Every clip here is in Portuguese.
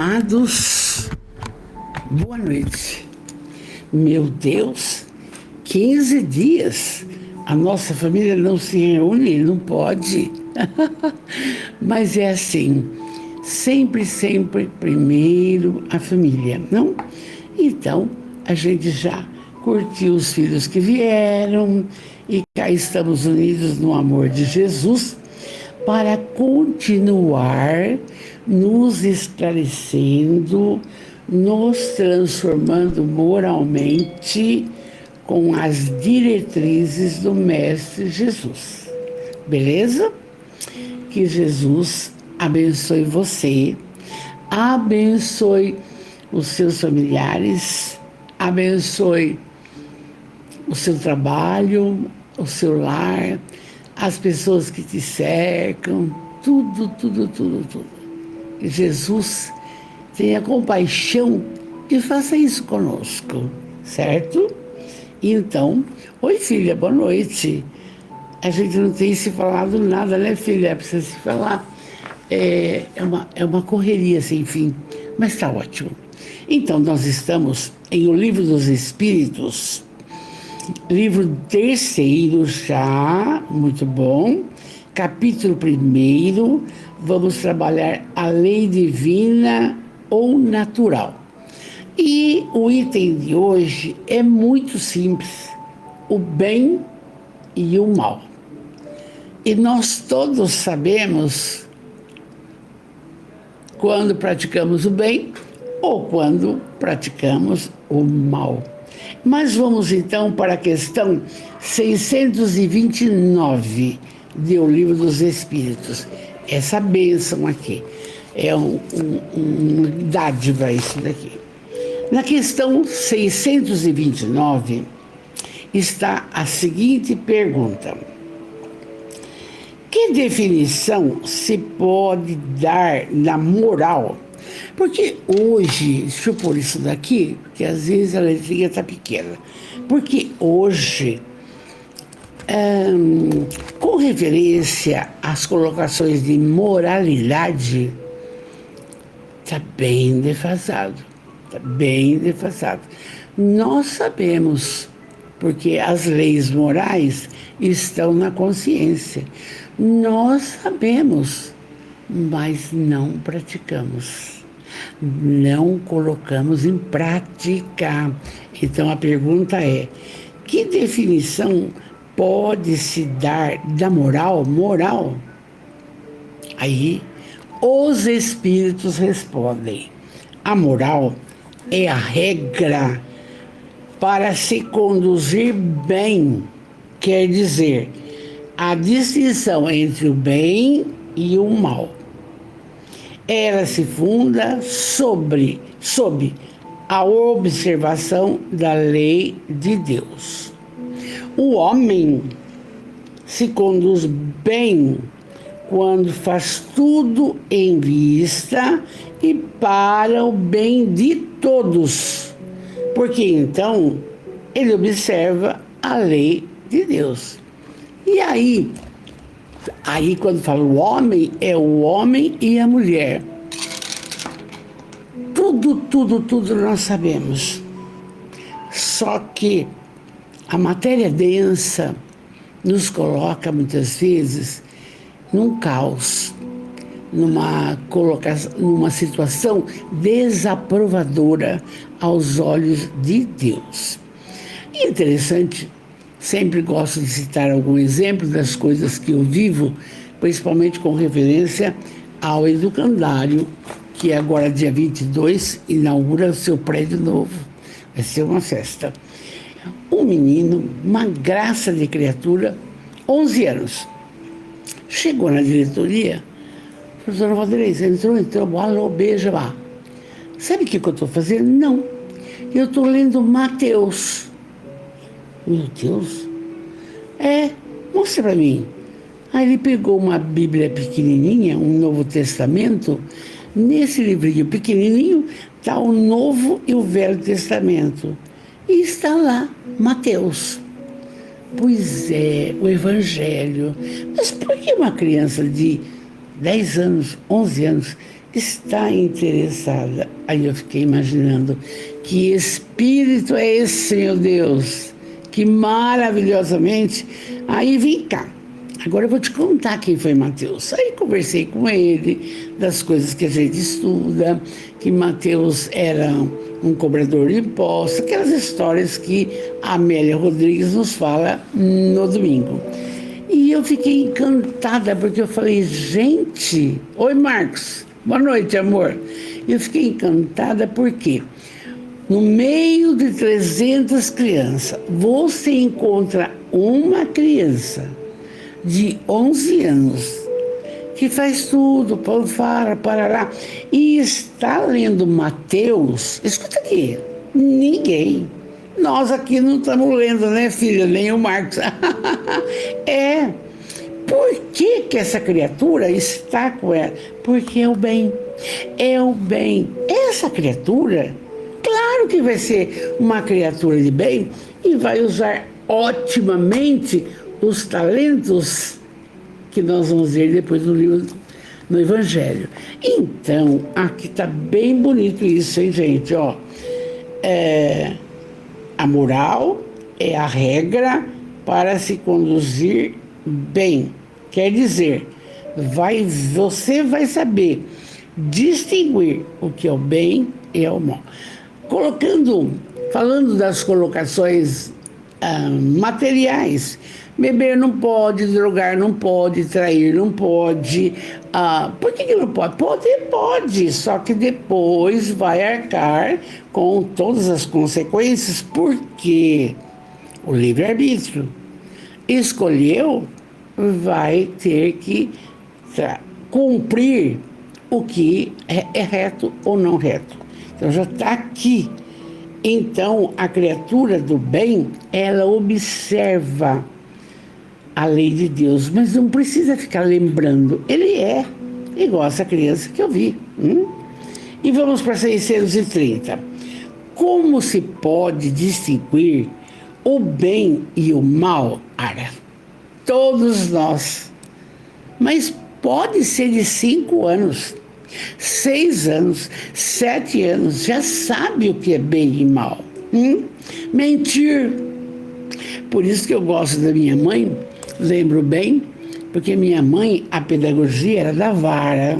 Amados, boa noite. Meu Deus, 15 dias a nossa família não se reúne, não pode. Mas é assim, sempre primeiro a família, não? Então, a gente já curtiu os filhos que vieram e cá estamos unidos no amor de Jesus para continuar nos esclarecendo, nos transformando moralmente com as diretrizes do Mestre Jesus. Beleza? Que Jesus abençoe você, abençoe os seus familiares, abençoe o seu trabalho, o seu lar, as pessoas que te cercam, tudo. Que Jesus tenha compaixão e faça isso conosco, certo? Então, oi filha, boa noite. A gente não tem se falado nada, né filha? Precisa se falar. É uma correria sem fim, mas está ótimo. Então, nós estamos em O Livro dos Espíritos, livro terceiro já, muito bom, capítulo 1, vamos trabalhar a lei divina ou natural. E o item de hoje é muito simples, o bem e o mal. E nós todos sabemos quando praticamos o bem ou quando praticamos o mal. Mas vamos então para a questão 629 de O Livro dos Espíritos. Essa bênção aqui é uma dádiva isso daqui. Na questão 629 está a seguinte pergunta: que definição se pode dar da moral? Porque hoje, deixa eu pôr isso daqui, porque às vezes a letrinha está pequena. Porque hoje, com referência às colocações de moralidade, está bem defasado. Nós sabemos, porque as leis morais estão na consciência. Nós sabemos, mas não praticamos. Não colocamos em prática. Então a pergunta é: que definição pode se dar da moral? Moral? Aí os espíritos respondem: a moral é a regra para se conduzir bem, quer dizer, a distinção entre o bem e o mal. Ela se funda sob a observação da lei de Deus. O homem se conduz bem quando faz tudo em vista e para o bem de todos, porque então ele observa a lei de Deus. E aí quando fala o homem, é o homem e a mulher. Tudo nós sabemos. Só que a matéria densa nos coloca muitas vezes num caos, numa situação desaprovadora aos olhos de Deus. E interessante, sempre gosto de citar algum exemplo das coisas que eu vivo, principalmente com referência ao educandário, que agora, dia 22, inaugura o seu prédio novo. Vai ser uma festa. Um menino, uma graça de criatura, 11 anos, chegou na diretoria, professora Valdirei, você entrou, alô, beija lá. Sabe o que eu estou fazendo? Não, eu estou lendo Mateus. Meu Deus, mostra para mim. Aí ele pegou uma Bíblia pequenininha, um Novo Testamento. Nesse livrinho pequenininho está o Novo e o Velho Testamento. E está lá, Mateus. Pois é, o Evangelho. Mas por que uma criança de 10 anos, 11 anos, está interessada. Aí eu fiquei imaginando que espírito é esse, meu Deus, que maravilhosamente. Aí vem cá. Agora eu vou te contar quem foi Mateus. Aí conversei com ele das coisas que a gente estuda, que Mateus era um cobrador de impostos, aquelas histórias que a Amélia Rodrigues nos fala no domingo. E eu fiquei encantada, porque eu falei, gente, oi Marcos, boa noite, amor. Eu fiquei encantada porque no meio de 300 crianças, você encontra uma criança de 11 anos que faz tudo, fanfara, parará, e está lendo Mateus. Escuta aqui, ninguém. Nós aqui não estamos lendo, né, filha? Nem o Marcos. É. Por que que essa criatura está com ela? Porque é o bem. É o bem. Essa criatura, claro que vai ser uma criatura de bem e vai usar otimamente os talentos que nós vamos ver depois no livro, no Evangelho. Então, aqui está bem bonito isso, hein, gente? Ó, a moral é a regra para se conduzir bem. Quer dizer, você vai saber distinguir o que é o bem e o mal. Falando das colocações materiais, beber não pode, drogar não pode, trair não pode. Por que não pode? Pode, só que depois vai arcar com todas as consequências, porque o livre-arbítrio escolheu, vai ter que cumprir o que é reto ou não reto. Então já está aqui. Então a criatura do bem, ela observa a lei de Deus, mas não precisa ficar lembrando. Ele é igual essa criança que eu vi. E vamos para 630. Como se pode distinguir o bem e o mal? Todos nós. Mas pode ser de 5 anos, 6 anos, 7 anos, já sabe o que é bem e mal. Mentir. Por isso que eu gosto da minha mãe, lembro bem, porque minha mãe, a pedagogia era da vara.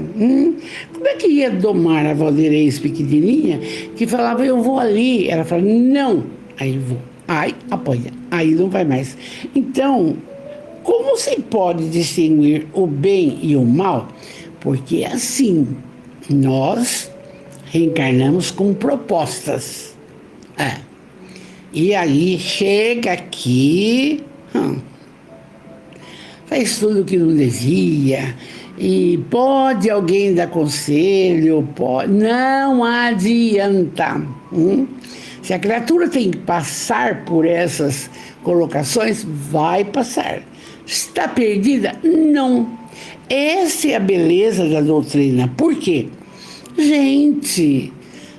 Como é que ia domar a Valdeirês pequenininha, que falava, eu vou ali? Ela falava, não, aí eu vou. Ai, apanha, aí não vai mais. Então, como se pode distinguir o bem e o mal? Porque assim, nós reencarnamos com propostas. E aí chega aqui, faz tudo o que não devia, e pode alguém dar conselho, pode, não adianta. Se a criatura tem que passar por essas colocações, vai passar. Está perdida? Não. Essa é a beleza da doutrina. Por quê? Gente,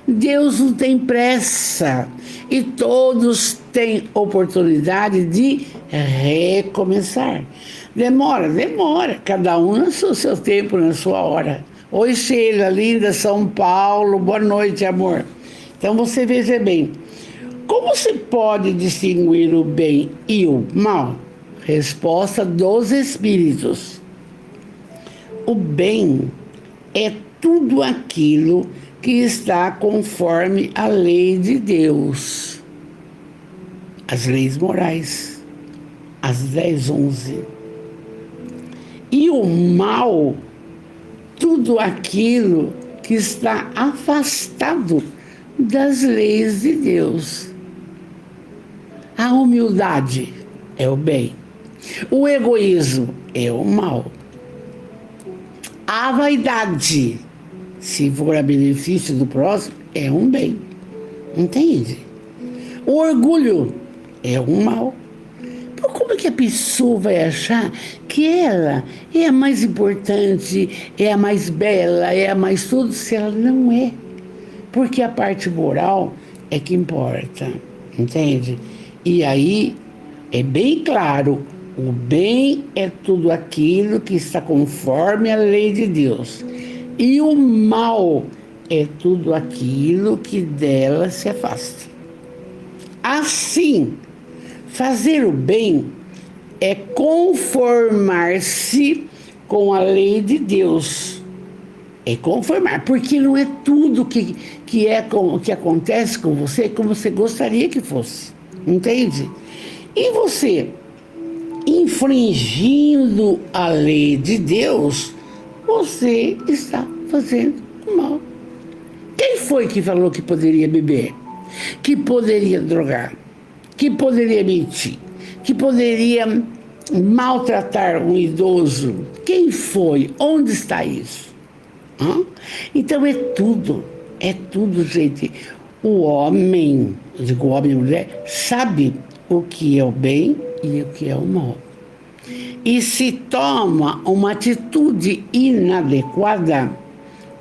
Deus não tem pressa e todos têm oportunidade de recomeçar. Demora, cada um no seu tempo, na sua hora. Oi, Sheila, linda, São Paulo, boa noite, amor. Então você veja bem, como se pode distinguir o bem e o mal? Resposta dos Espíritos. O bem é tudo aquilo que está conforme a lei de Deus. As leis morais, as 10, 11. E o mal, tudo aquilo que está afastado das leis de Deus. A humildade é o bem. O egoísmo é o mal. A vaidade, se for a benefício do próximo, é um bem. Entende? O orgulho é um mal. Então, como é que a pessoa vai achar que ela é a mais importante, é a mais bela, é a mais tudo, se ela não é? Porque a parte moral é que importa. Entende? E aí é bem claro, o bem é tudo aquilo que está conforme a lei de Deus. E o mal é tudo aquilo que dela se afasta. Assim, fazer o bem é conformar-se com a lei de Deus. É conformar, porque não é tudo que acontece com você como você gostaria que fosse. Entende? E você, infringindo a lei de Deus, você está fazendo o mal. Quem foi que falou que poderia beber? Que poderia drogar? Que poderia mentir? Que poderia maltratar um idoso? Quem foi? Onde está isso? Então é tudo, gente. O homem, digo homem e mulher, sabe o que é o bem e o que é o mal. E se toma uma atitude inadequada,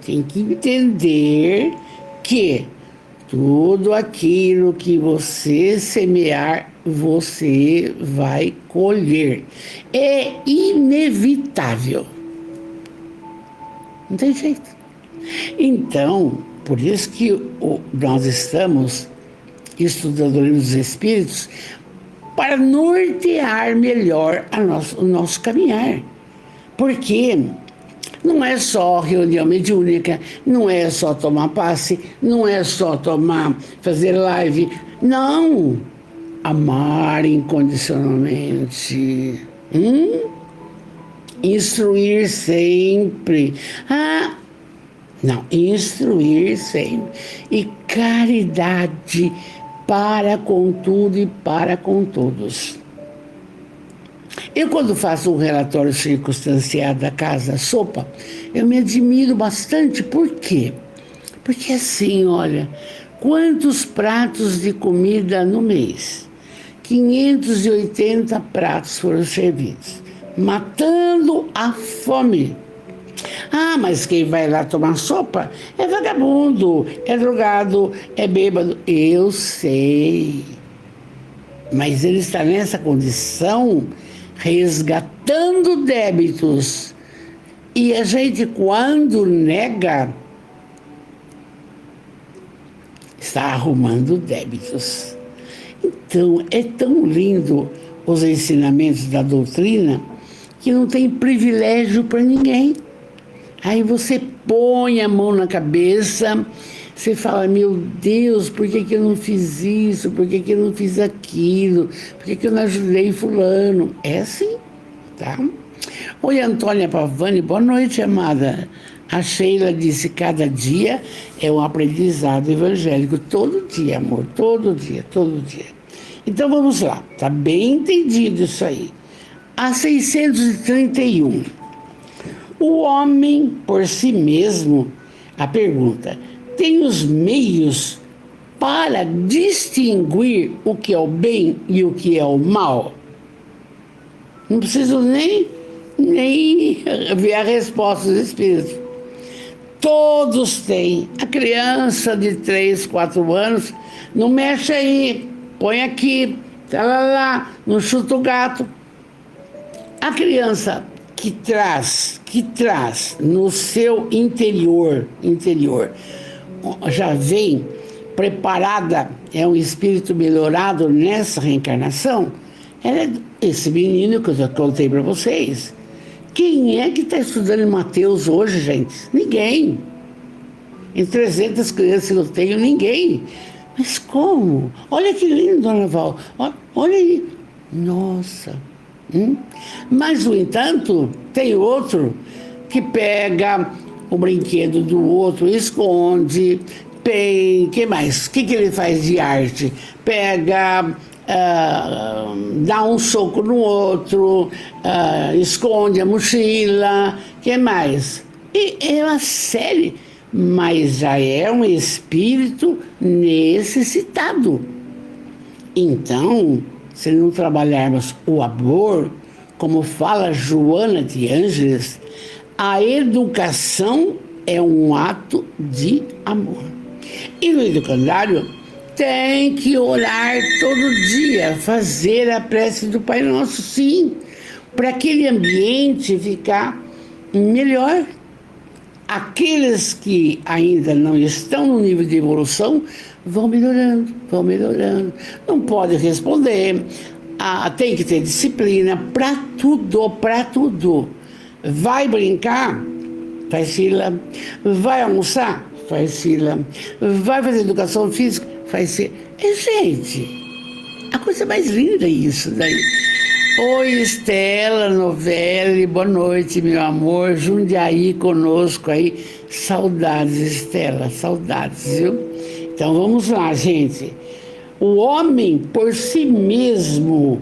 tem que entender que tudo aquilo que você semear, você vai colher. É inevitável. Não tem jeito. Então, por isso que nós estamos estudando o Livro dos Espíritos para nortear melhor o nosso caminhar. Porque não é só reunião mediúnica, não é só tomar passe, não é só fazer live. Não! Amar incondicionalmente. Instruir sempre. Instruir sempre. E caridade para com tudo e para com todos. Eu, quando faço um relatório circunstanciado da Casa Sopa, eu me admiro bastante. Por quê? Porque assim, olha, quantos pratos de comida no mês? 580 pratos foram servidos, matando a fome. Mas quem vai lá tomar sopa é vagabundo, é drogado, é bêbado. Eu sei. Mas ele está nessa condição, resgatando débitos. E a gente, quando nega, está arrumando débitos. Então, é tão lindo os ensinamentos da doutrina que não tem privilégio para ninguém. Aí você põe a mão na cabeça, você fala, meu Deus, por que eu não fiz isso? Por que eu não fiz aquilo? Por que eu não ajudei fulano? É assim, tá? Oi, Antônia Pavani, boa noite, amada. A Sheila disse, cada dia é um aprendizado evangélico. Todo dia, amor, todo dia, todo dia. Então vamos lá, tá bem entendido isso aí. A 631. O homem, por si mesmo, a pergunta, tem os meios para distinguir o que é o bem e o que é o mal? Não preciso nem ver a resposta do Espírito. Todos têm. A criança de 3, 4 anos, não mexe aí, põe aqui, tá lá, não chuta o gato. A criança que traz no seu interior, já vem preparada, é um espírito melhorado nessa reencarnação, esse menino que eu já contei para vocês. Quem é que está estudando em Mateus hoje, gente? Ninguém. Em 300 crianças que eu tenho, ninguém. Mas como? Olha que lindo, dona Val. Olha aí. Nossa. Mas, no entanto, tem outro que pega o brinquedo do outro, esconde, que mais? O que ele faz de arte? Pega, dá um soco no outro, esconde a mochila, que mais? E é uma série, mas já é um espírito necessitado. Então, se não trabalharmos o amor, como fala Joana de Ângeles, a educação é um ato de amor. E no educandário tem que orar todo dia, fazer a prece do Pai Nosso, sim, para aquele ambiente ficar melhor. Aqueles que ainda não estão no nível de evolução vão melhorando, vão melhorando. Não pode responder, tem que ter disciplina para tudo, para tudo. Vai brincar? Faz fila. Vai almoçar? Faz fila. Vai fazer educação física? Faz fila. Gente, a coisa mais linda é isso daí. Oi, Estela Novelli, boa noite, meu amor. Jundiaí conosco aí. Saudades, Estela, saudades, viu? Então vamos lá, gente. O homem por si mesmo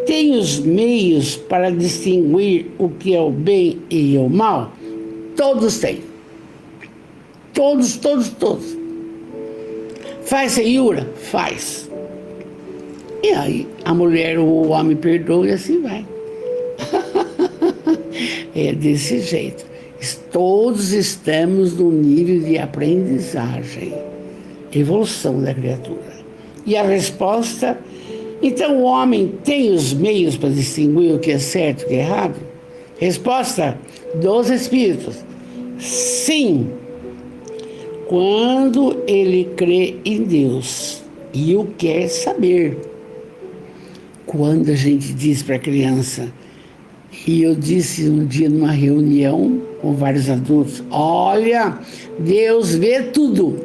tem os meios para distinguir o que é o bem e o mal? Todos têm. Todos. Faz, senhora? Faz. E aí, a mulher ou o homem perdoa e assim vai. É desse jeito. Todos estamos no nível de aprendizagem, evolução da criatura. E a resposta, então o homem tem os meios para distinguir o que é certo e o que é errado? Resposta dos espíritos, sim, quando ele crê em Deus e o quer saber. Quando a gente diz para a criança, e eu disse um dia numa reunião com vários adultos, olha, Deus vê tudo.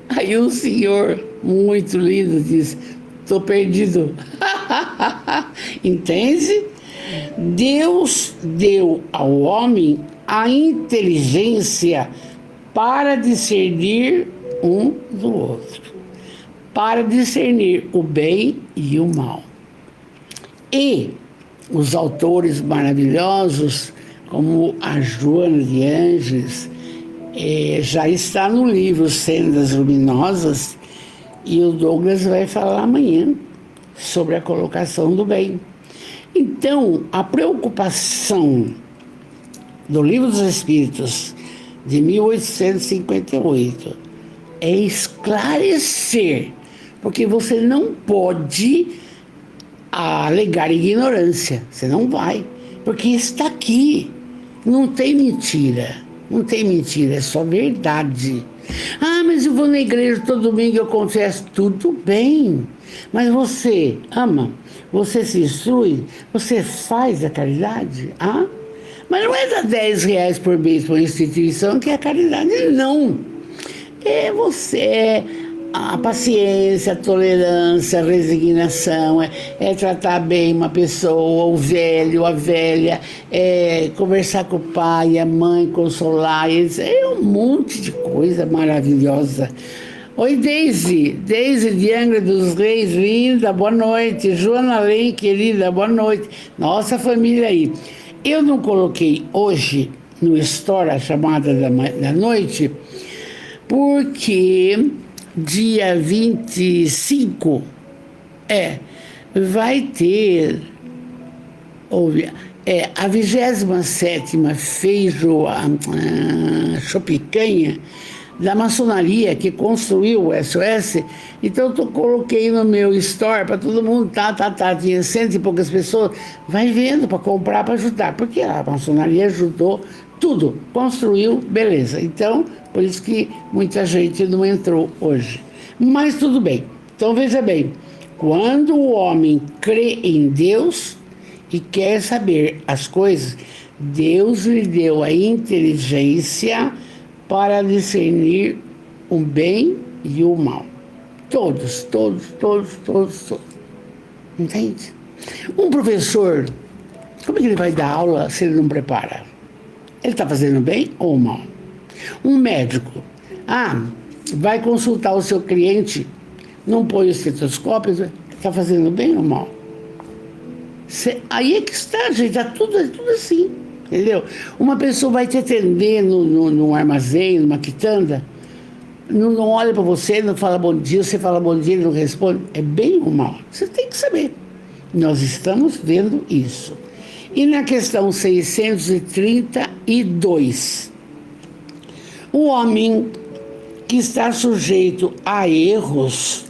Aí um senhor muito lindo disse, estou perdido. Entende? Deus deu ao homem a inteligência para discernir um do outro, para discernir o bem e o mal. E os autores maravilhosos, como a Joana de Ângeles, já está no livro Sendas Luminosas, e o Douglas vai falar amanhã sobre a colocação do bem. Então, a preocupação do Livro dos Espíritos, de 1858, é esclarecer, porque você não pode alegar ignorância, você não vai, porque está aqui, não tem mentira, é só verdade. Mas eu vou na igreja todo domingo, eu confesso, tudo bem, mas você ama, você se instrui, você faz a caridade, mas não é dar R$10 por mês para uma instituição que é a caridade, não, é você, a paciência, a tolerância, a resignação, é tratar bem uma pessoa, o velho, a velha, conversar com o pai, a mãe, consolar eles, é um monte de coisa maravilhosa. Oi, Deise de Angra dos Reis, linda, boa noite. Joana Lei, querida, boa noite. Nossa família aí. Eu não coloquei hoje no Store a chamada da noite, porque dia 25 vai ter a 27ª Chopicanha da maçonaria que construiu o SOS. Então eu coloquei no meu store para todo mundo, tinha 100 e poucas pessoas, vai vendo para comprar, para ajudar, porque a maçonaria ajudou tudo, construiu, beleza. Então, por isso que muita gente não entrou hoje. Mas tudo bem. Então veja bem, quando o homem crê em Deus e quer saber as coisas, Deus lhe deu a inteligência para discernir o bem e o mal. Todos. Entende? Um professor, como é que ele vai dar aula se ele não prepara? Ele está fazendo bem ou mal? Um médico, vai consultar o seu cliente, não põe o estetoscópio, está fazendo bem ou mal? Aí é que está, gente, é tudo assim, entendeu? Uma pessoa vai te atender num armazém, numa quitanda, não olha para você, não fala bom dia, você fala bom dia, ele não responde, é bem ou mal? Você tem que saber. Nós estamos vendo isso. E na questão 632, o homem que está sujeito a erros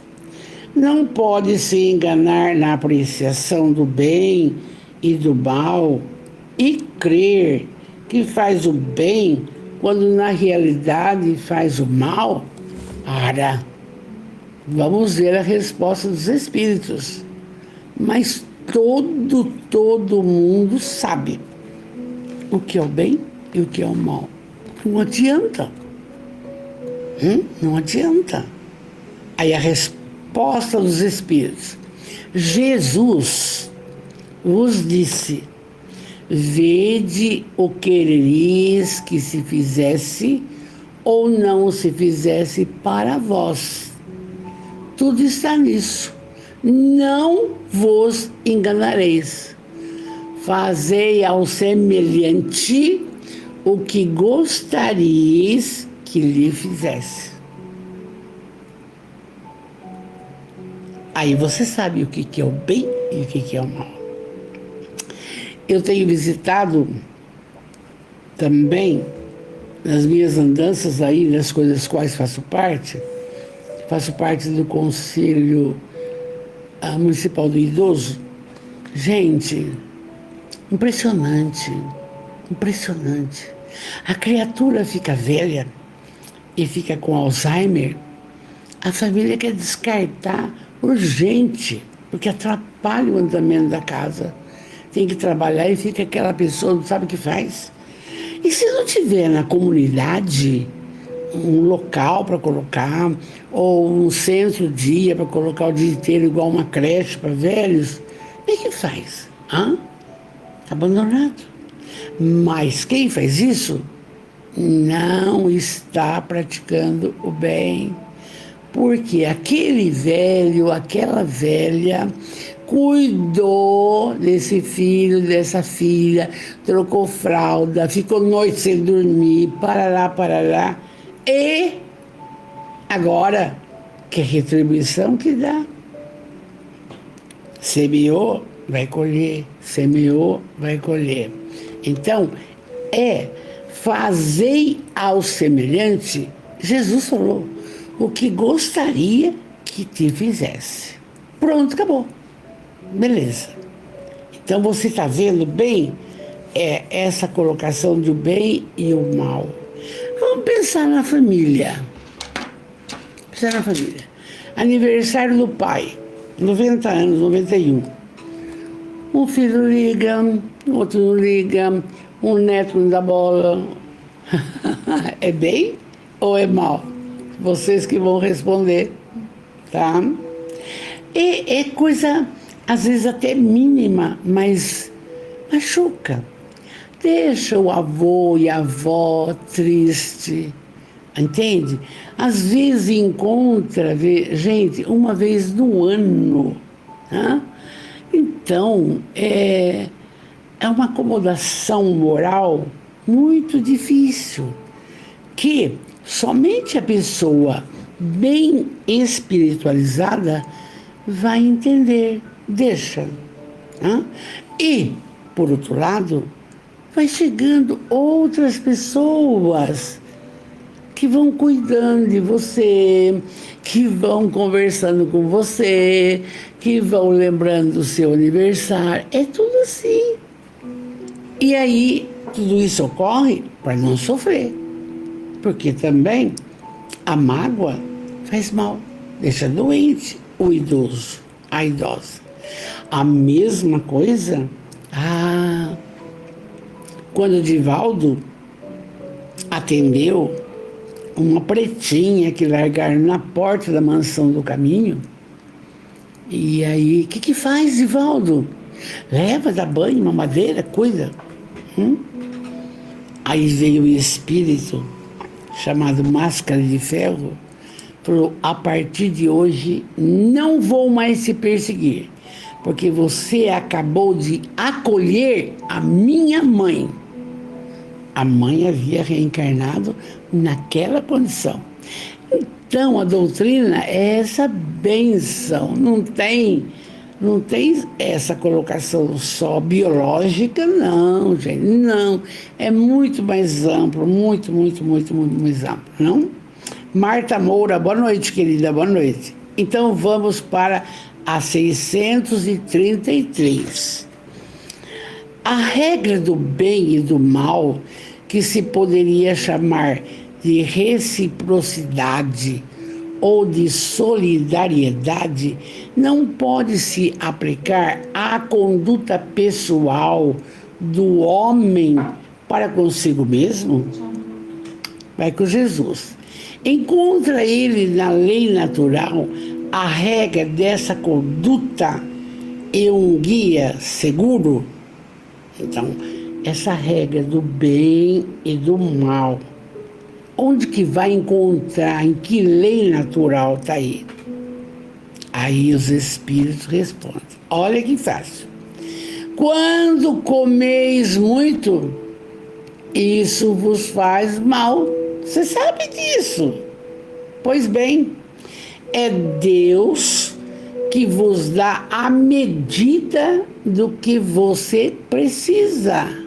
não pode se enganar na apreciação do bem e do mal e crer que faz o bem quando na realidade faz o mal, ora, vamos ver a resposta dos espíritos. Mas todo mundo sabe o que é o bem e o que é o mal. Não adianta. Não adianta. Aí a resposta dos espíritos. Jesus vos disse: vede o quereris que se fizesse ou não se fizesse para vós. Tudo está nisso. Não vos enganareis. Fazei ao semelhante o que gostaríeis que lhe fizesse. Aí você sabe o que é o bem e o que é o mal. Eu tenho visitado também, nas minhas andanças aí, nas coisas das quais faço parte do Conselho Municipal do Idoso. Gente, impressionante. A criatura fica velha e fica com Alzheimer, a família quer descartar urgente, porque atrapalha o andamento da casa. Tem que trabalhar e fica aquela pessoa, não sabe o que faz. E se não tiver na comunidade um local para colocar, ou um centro-dia para colocar o dia inteiro, igual uma creche para velhos, o que faz? Abandonado. Mas quem faz isso não está praticando o bem, porque aquele velho, aquela velha cuidou desse filho, dessa filha, trocou fralda, ficou noite sem dormir, parará, e agora, que retribuição que dá? Semeou, vai colher, semeou, vai colher. Então, fazei ao semelhante, Jesus falou, o que gostaria que te fizesse. Pronto, acabou. Beleza. Então você está vendo bem essa colocação do bem e o mal. Vamos pensar na família. Aniversário do pai, 90 anos, 91. Um filho liga, outro não liga, um neto não dá bola. É bem ou é mal? Vocês que vão responder, tá? É coisa, às vezes até mínima, mas machuca. Deixa o avô e a avó triste, entende? Às vezes encontra, gente, uma vez no ano, tá? Então, é uma acomodação moral muito difícil, que somente a pessoa bem espiritualizada vai entender, deixa. Tá? E, por outro lado, vai chegando outras pessoas que vão cuidando de você, que vão conversando com você, que vão lembrando do seu aniversário. É tudo assim. E aí, tudo isso ocorre para não sofrer. Porque também a mágoa faz mal, deixa doente o idoso, a idosa. A mesma coisa, quando o Divaldo atendeu uma pretinha que largaram na porta da mansão do caminho. E aí, o que faz, Divaldo? Leva, dá banho, mamadeira, cuida. Aí veio o espírito, chamado Máscara de Ferro, falou, a partir de hoje não vou mais te perseguir, porque você acabou de acolher a minha mãe. A mãe havia reencarnado naquela condição. Então, a doutrina é essa bênção, não tem essa colocação só biológica, não, gente, não. É muito mais amplo, muito mais amplo, não? Marta Moura, boa noite, querida, boa noite. Então, vamos para a 633. A regra do bem e do mal que se poderia chamar de reciprocidade ou de solidariedade não pode se aplicar à conduta pessoal do homem para consigo mesmo? Vai com Jesus. Encontra ele na lei natural a regra dessa conduta e um guia seguro? Então, essa regra do bem e do mal, onde que vai encontrar, em que lei natural está aí? Aí os espíritos respondem. Olha que fácil. Quando comeis muito, isso vos faz mal. Você sabe disso. Pois bem, é Deus que vos dá a medida do que você precisa.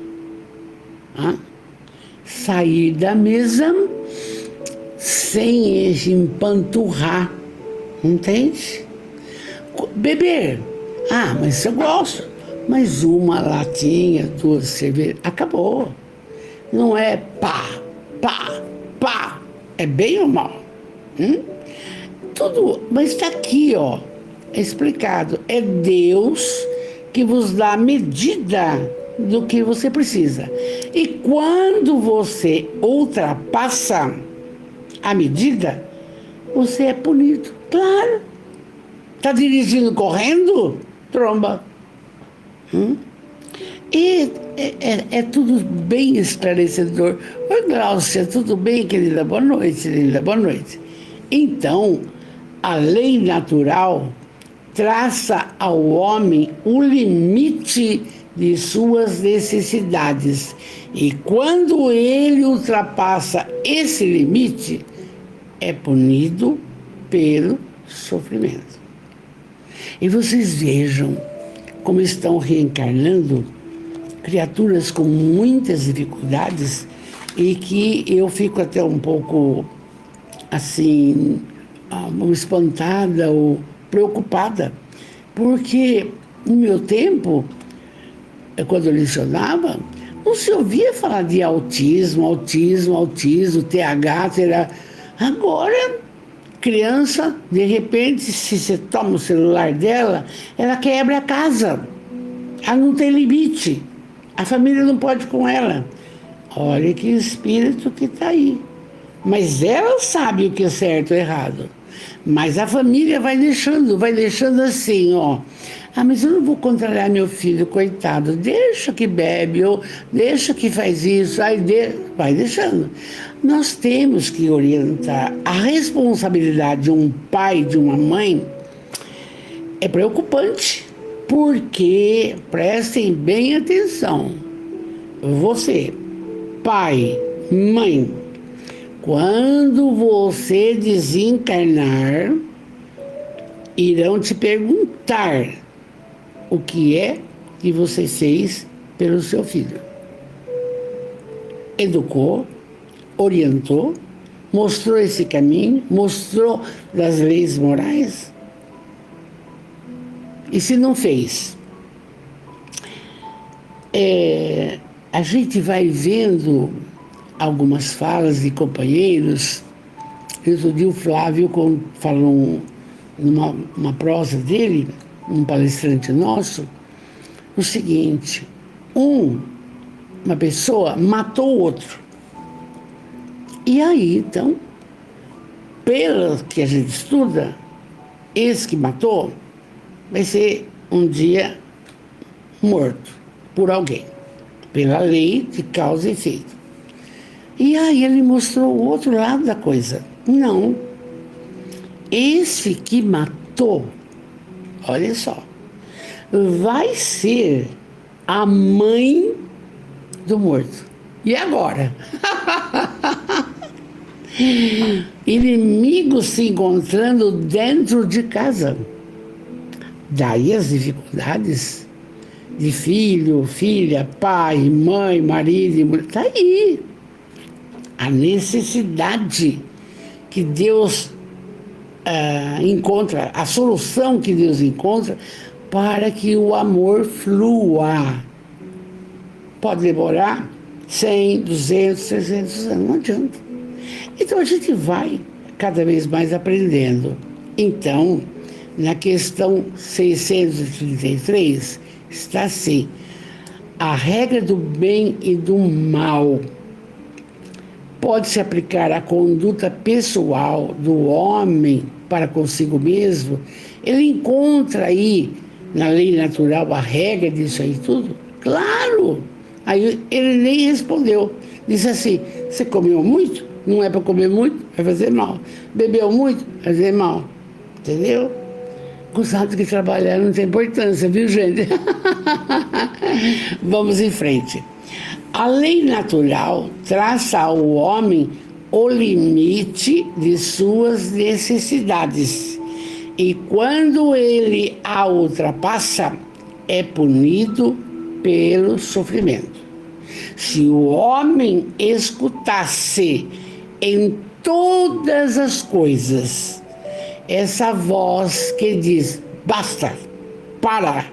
Sair da mesa sem empanturrar, entende? Beber, mas eu gosto, mas uma latinha, 2 cervejas, acabou. Não é pá, é bem ou mal? Tudo, mas está aqui, ó, é explicado. É Deus que vos dá a medida do que você precisa. E quando você ultrapassa a medida, você é punido. Claro. Está dirigindo correndo? Tromba. E é tudo bem esclarecedor. Oi, Gláucia, tudo bem, querida? Boa noite, linda. Boa noite. Então, a lei natural traça ao homem o limite de suas necessidades. E quando ele ultrapassa esse limite, é punido pelo sofrimento. E vocês vejam como estão reencarnando criaturas com muitas dificuldades e que eu fico até um pouco assim, espantada ou preocupada, porque no meu tempo, quando eu lecionava, não se ouvia falar de autismo, TH, terá. Agora, criança, de repente, se você toma o celular dela, ela quebra a casa. Ela não tem limite. A família não pode ir com ela. Olha que espírito que está aí. Mas ela sabe o que é certo e errado. Mas a família vai deixando assim, ó. Mas eu não vou controlar meu filho, coitado. Deixa que bebe, ou deixa que faz isso. Vai deixando. Nós temos que orientar. A responsabilidade de um pai, de uma mãe, é preocupante. Porque, prestem bem atenção, você, pai, mãe, quando você desencarnar, irão te perguntar o que é que você fez pelo seu filho. Educou, orientou, mostrou esse caminho, mostrou das leis morais. E se não fez? A gente vai vendo algumas falas de companheiros. Outro dia o Flávio falou numa prosa dele, um palestrante nosso, o seguinte: uma pessoa matou o outro. E aí, então, pelo que a gente estuda, esse que matou vai ser um dia morto por alguém, pela lei de causa e efeito. E aí ele mostrou o outro lado da coisa. Não. Esse que matou, olha só, vai ser a mãe do morto. E agora? Inimigos se encontrando dentro de casa. Daí as dificuldades de filho, filha, pai, mãe, marido e mulher. Está aí. A necessidade que Deus encontra, a solução que Deus encontra para que o amor flua. Pode demorar? 100, 200, 300 anos, não adianta. Então a gente vai cada vez mais aprendendo. Então, na questão 633, está assim: a regra do bem e do mal pode se aplicar à conduta pessoal do homem para consigo mesmo. Ele encontra aí na lei natural a regra disso aí tudo? Claro! Aí ele nem respondeu. Disse assim: você comeu muito? Não é para comer muito, vai fazer mal. Bebeu muito, vai fazer mal. Entendeu? Gostado que trabalhar não tem importância, viu, gente? Vamos em frente. A lei natural traça ao homem o limite de suas necessidades. E quando ele a ultrapassa, é punido pelo sofrimento. Se o homem escutasse em todas as coisas essa voz que diz: basta, para,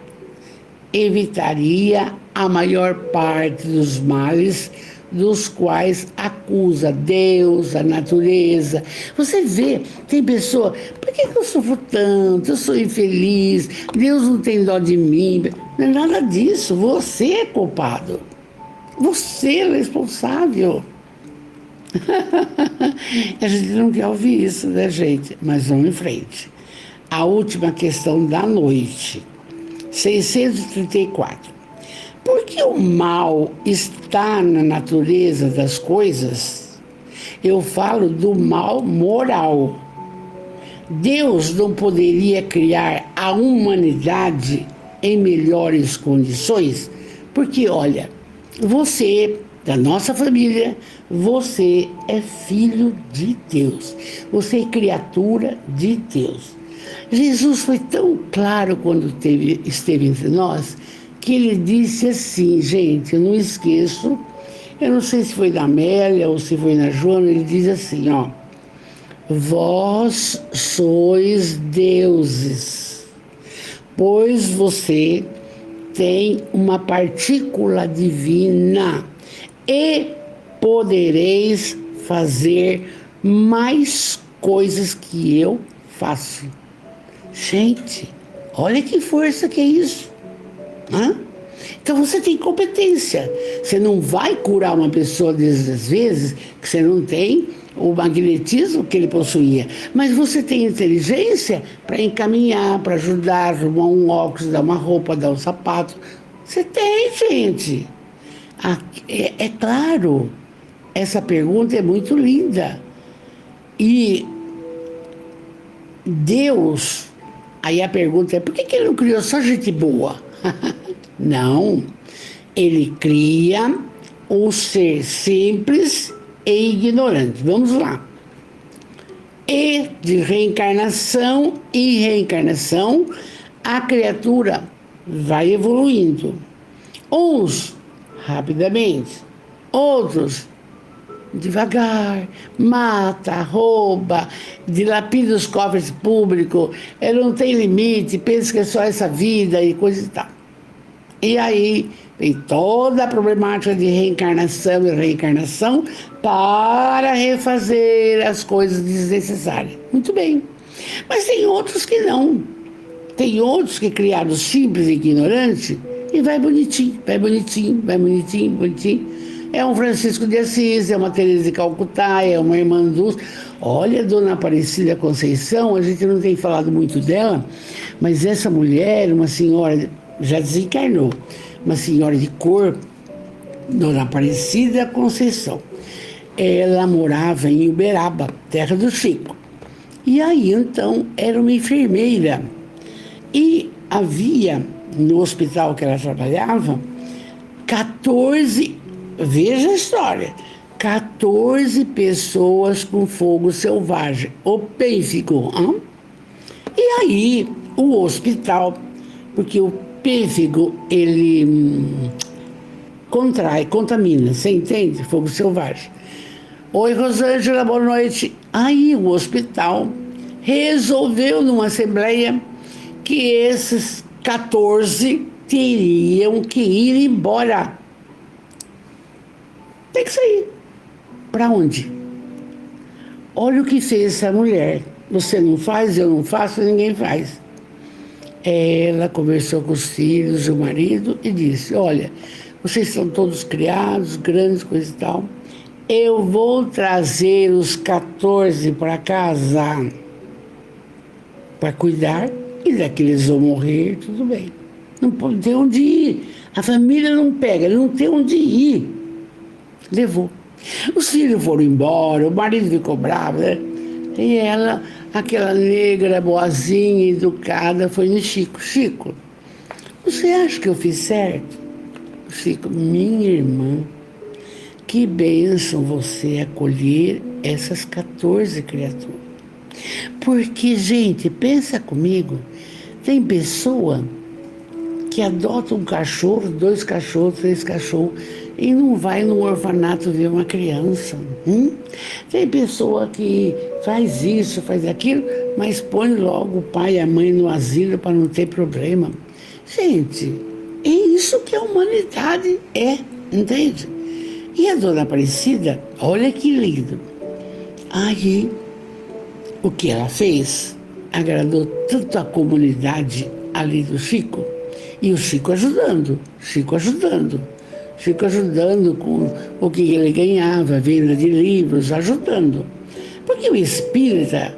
evitaria a maior parte dos males dos quais acusa Deus, a natureza. Você vê, tem pessoa: por que eu sofro tanto? Eu sou infeliz, Deus não tem dó de mim. Não é nada disso, você é culpado. Você é responsável. A gente não quer ouvir isso, né, gente? Mas vamos em frente. A última questão da noite, 634. Por que o mal está na natureza das coisas? Eu falo do mal moral. Deus não poderia criar a humanidade em melhores condições? Porque, olha, você, da nossa família, você é filho de Deus. Você é criatura de Deus. Jesus foi tão claro quando esteve entre nós, que ele disse assim, gente, eu não esqueço, eu não sei se foi na Amélia ou se foi na Joana, ele diz assim, ó: vós sois deuses, pois você tem uma partícula divina e podereis fazer mais coisas que eu faço. Gente, olha que força que é isso. Hã? Então você tem competência. Você não vai curar uma pessoa às vezes que você não tem o magnetismo que ele possuía, mas você tem inteligência para encaminhar, para ajudar, arrumar um óculos, dar uma roupa, dar um sapato. Você tem, gente. É claro, essa pergunta é muito linda. E Deus, aí a pergunta é: por que ele não criou só gente boa? Não, ele cria o ser simples e ignorante. Vamos lá. E de reencarnação em reencarnação, a criatura vai evoluindo. Uns rapidamente, outros devagar, mata, rouba, dilapida os cofres públicos, não tem limite, pensa que é só essa vida e coisa e tal. E aí vem toda a problemática de reencarnação e reencarnação para refazer as coisas desnecessárias. Muito bem. Mas tem outros que não. Tem outros que criaram simples e ignorante e vai bonitinho, vai bonitinho, vai bonitinho, bonitinho. É um Francisco de Assis, é uma Teresa de Calcutá, é uma Irmã Dulce. Olha, Dona Aparecida Conceição, a gente não tem falado muito dela, mas essa mulher, uma senhora, já desencarnou, uma senhora de cor, Dona Aparecida Conceição. Ela morava em Uberaba, terra do Chico. E aí, então, era uma enfermeira. E havia, no hospital que ela trabalhava, 14, veja a história, 14 pessoas com fogo selvagem, o pênfigo. E aí, o hospital, porque o pênfigo, ele contamina, você entende? Fogo selvagem. Oi, Rosângela, boa noite. Aí o hospital resolveu numa assembleia que esses 14 teriam que ir embora. Tem que sair. Para onde? Olha o que fez essa mulher. Você não faz, eu não faço, ninguém faz. Ela conversou com os filhos, o marido, e disse: olha, vocês são todos criados, grandes, coisa e tal. Eu vou trazer os 14 para casa para cuidar, e daqui eles vão morrer, tudo bem. Não tem onde ir. A família não pega, não tem onde ir. Levou. Os filhos foram embora, o marido ficou bravo, né? E ela, aquela negra, boazinha, educada, foi no Chico. Chico, você acha que eu fiz certo? Chico, minha irmã, que bênção você acolher essas 14 criaturas. Porque, gente, pensa comigo, tem pessoa que adota um cachorro, 2 cachorros, 3 cachorros, e não vai no orfanato ver uma criança. Tem pessoa que faz isso, faz aquilo, mas põe logo o pai e a mãe no asilo para não ter problema. Gente, é isso que a humanidade é, entende? E a dona Aparecida, olha que lindo. Aí, o que ela fez agradou tanto a comunidade ali do Chico, e o Chico ajudando com o que ele ganhava, venda de livros, ajudando. Porque o espírita,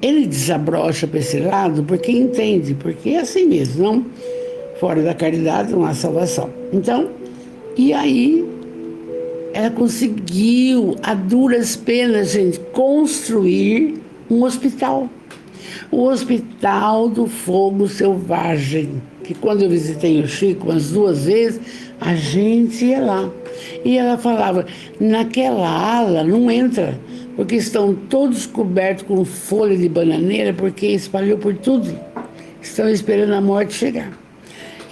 ele desabrocha para esse lado porque entende, porque é assim mesmo, não? Fora da caridade não há salvação. Então, e aí, ela conseguiu, a duras penas, gente, construir um hospital. O Hospital do Fogo Selvagem, que quando eu visitei o Chico umas 2 vezes, a gente ia lá. E ela falava, naquela ala não entra, porque estão todos cobertos com folha de bananeira, porque espalhou por tudo. Estão esperando a morte chegar.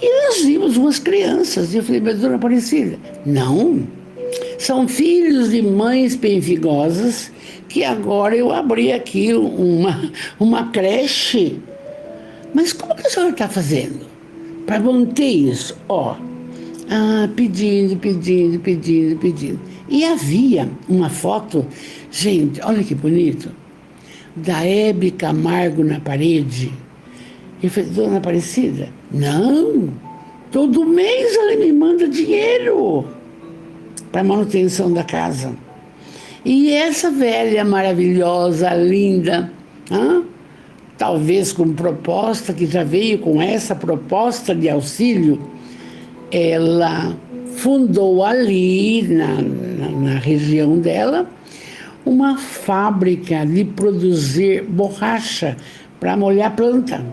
E nós vimos umas crianças, e eu falei, mas dona Aparecida, não, são filhos de mães benfigosas, que agora eu abri aqui uma creche. Mas como que a senhora está fazendo para manter isso? Pedindo. E havia uma foto, gente, olha que bonito, da Hebe Camargo na parede. Eu falei, dona Aparecida, não, todo mês ela me manda dinheiro para manutenção da casa. E essa velha maravilhosa, linda, talvez com proposta, que já veio com essa proposta de auxílio, ela fundou ali, na região dela, uma fábrica de produzir borracha para molhar planta,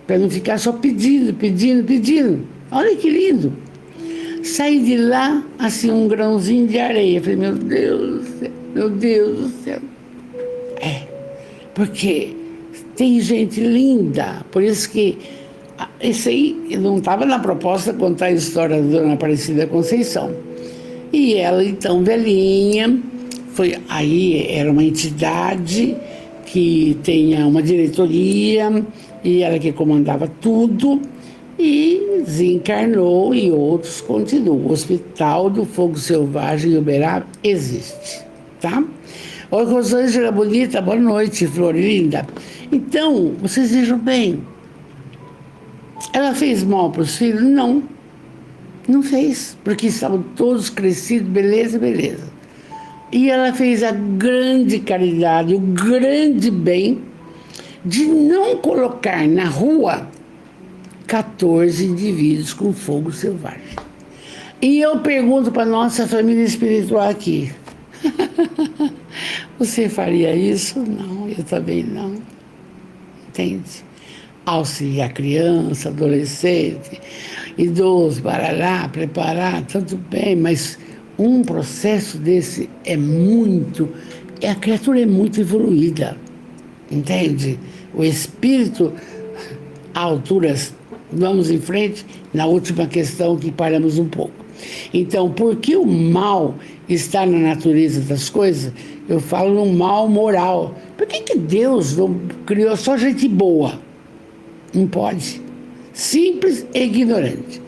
para não ficar só pedindo. Olha que lindo. Saí de lá, assim, um grãozinho de areia. Falei, meu Deus do céu. Porque tem gente linda. Por isso que esse aí não estava na proposta contar a história da dona Aparecida Conceição. E ela, então, velhinha, aí era uma entidade que tinha uma diretoria, e ela que comandava tudo, e desencarnou e outros continuam. O Hospital do Fogo Selvagem em Uberaba existe, tá? Oi, Rosângela bonita, boa noite, flor linda. Então, vocês vejam bem, ela fez mal para os filhos? Não fez, porque estavam todos crescidos, beleza. E ela fez a grande caridade, o grande bem de não colocar na rua 14 indivíduos com fogo selvagem. E eu pergunto para nossa família espiritual aqui, você faria isso? Não, eu também não. Entende? Auxiliar criança, adolescente, idoso, barará, preparar, tudo bem, mas um processo desse a criatura é muito evoluída, entende? O espírito, a alturas, vamos em frente, na última questão que paramos um pouco. Então, por que o mal está na natureza das coisas? Eu falo no mal moral. Por que Deus não criou só gente boa? Não pode. Simples e ignorante.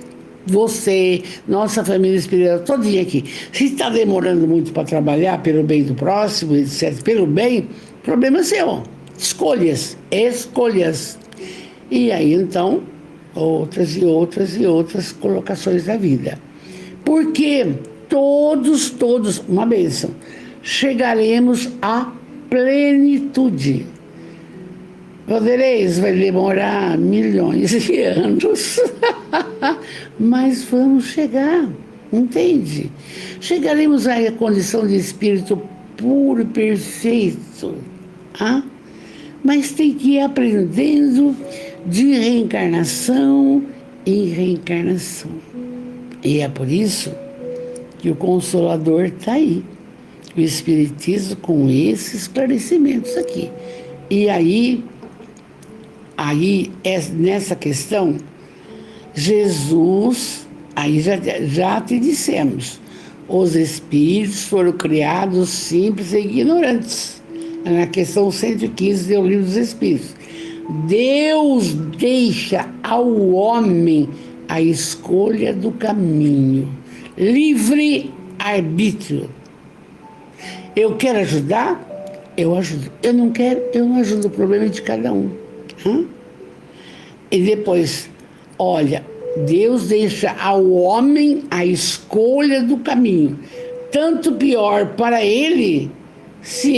você, nossa família espiritual, todinha aqui. Se está demorando muito para trabalhar pelo bem do próximo, etc., pelo bem, problema seu. Escolhas, escolhas. E aí, então, outras e outras e outras colocações da vida. Porque todos, uma bênção, chegaremos à plenitude. Podereis, vai demorar milhões de anos, mas vamos chegar, entende? Chegaremos à condição de espírito puro e perfeito, mas tem que ir aprendendo de reencarnação em reencarnação. E é por isso que o Consolador está aí, o Espiritismo com esses esclarecimentos aqui. E aí nessa questão, Jesus, aí já te dissemos, os espíritos foram criados simples e ignorantes. Na questão 115 do Livro dos Espíritos. Deus deixa ao homem a escolha do caminho, livre arbítrio. Eu quero ajudar, eu ajudo. Eu não quero, eu não ajudo. O problema é de cada um. E depois, olha, Deus deixa ao homem a escolha do caminho. Tanto pior para ele, se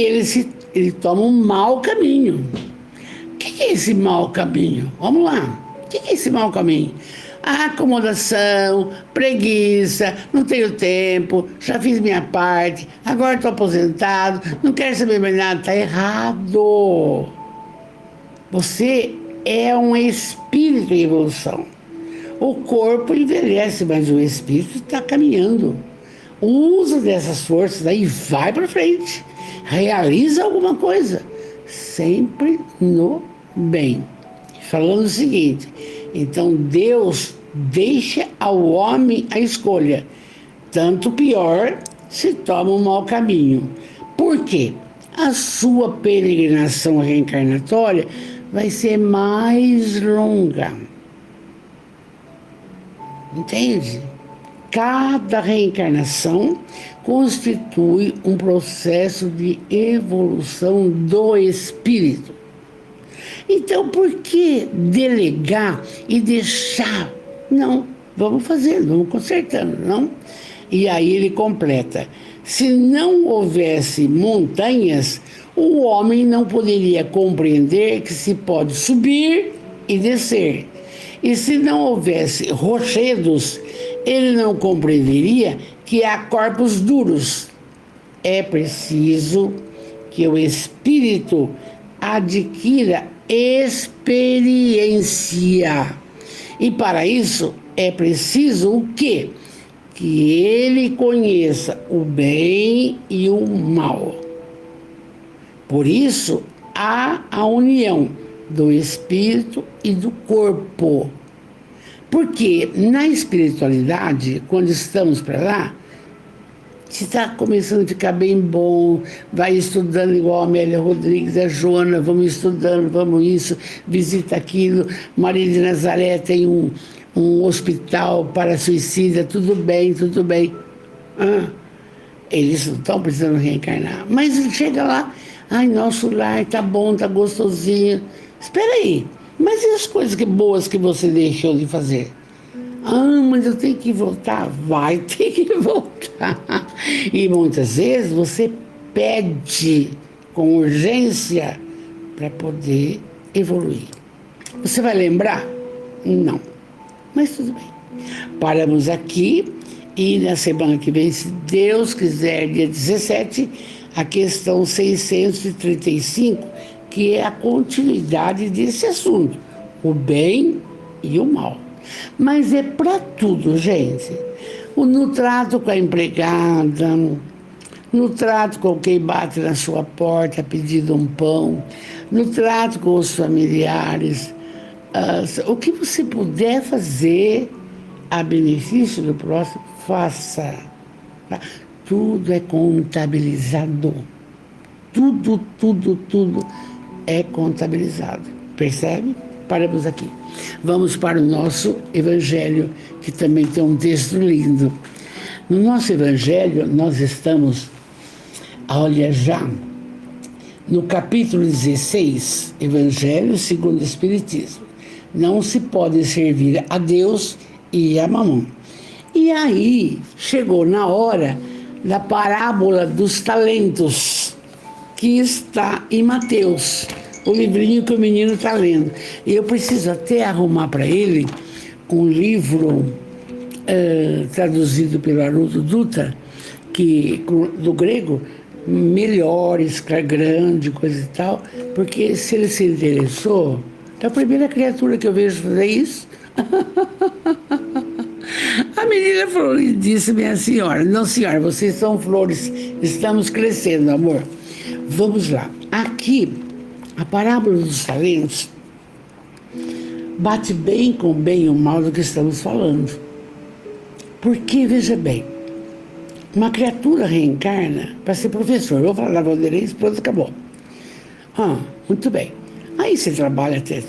ele toma um mau caminho. O que é esse mau caminho? Vamos lá. O que é esse mau caminho? Acomodação, preguiça, não tenho tempo, já fiz minha parte, agora estou aposentado, não quero saber mais nada. Está errado. Você é um espírito em evolução. O corpo envelhece, mas o espírito está caminhando. Usa dessas forças aí, vai para frente. Realiza alguma coisa. Sempre no bem. Falando o seguinte, então Deus deixa ao homem a escolha. Tanto pior se toma um mau caminho. Por quê? A sua peregrinação reencarnatória vai ser mais longa. Entende? Cada reencarnação constitui um processo de evolução do espírito. Então, por que delegar e deixar? Não, vamos fazendo, vamos consertando, não? E aí ele completa: se não houvesse montanhas, o homem não poderia compreender que se pode subir e descer. E se não houvesse rochedos, ele não compreenderia que há corpos duros. É preciso que o espírito adquira experiência. E para isso é preciso o quê? Que ele conheça o bem e o mal. Por isso há a união do espírito e do corpo. Porque na espiritualidade, quando estamos para lá, se está começando a ficar bem bom, vai estudando igual a Amélia Rodrigues, a Joana, vamos estudando, vamos isso, visita aquilo. Maria de Nazaré tem um hospital para suicida, tudo bem, tudo bem. Eles não estão precisando reencarnar. Mas chega lá, ai, nosso lar tá bom, tá gostosinho. Espera aí, mas e as coisas boas que você deixou de fazer? Mas eu tenho que voltar. Vai ter que voltar. E muitas vezes você pede com urgência para poder evoluir. Você vai lembrar? Não. Mas tudo bem. Paramos aqui e na semana que vem, se Deus quiser, dia 17, a questão 635, que é a continuidade desse assunto, o bem e o mal. Mas é para tudo, gente. No trato com a empregada, no trato com quem bate na sua porta pedindo um pão, no trato com os familiares, o que você puder fazer a benefício do próximo, faça. Tá? Tudo é contabilizado. Tudo é contabilizado. Percebe? paramos aqui. Vamos para o nosso Evangelho, que também tem um texto lindo. No nosso Evangelho, nós estamos, olha já, no capítulo 16, Evangelho segundo o Espiritismo. Não se pode servir a Deus e a Mamon. E aí, chegou na hora da parábola dos talentos, que está em Mateus, o livrinho que o menino está lendo. E eu preciso até arrumar para ele um livro traduzido pelo Haroldo Dutra, do grego, melhores, grande, coisa e tal, porque se ele se interessou, é a primeira criatura que eu vejo fazer isso. A menina falou e disse, minha senhora, não senhora, vocês são flores, estamos crescendo, amor. Vamos lá. Aqui, a parábola dos talentos bate bem com o bem e o mal do que estamos falando. Porque, veja bem, uma criatura reencarna para ser professor. Eu vou falar da Vanderlei, pronto, acabou. Muito bem. Aí você trabalha até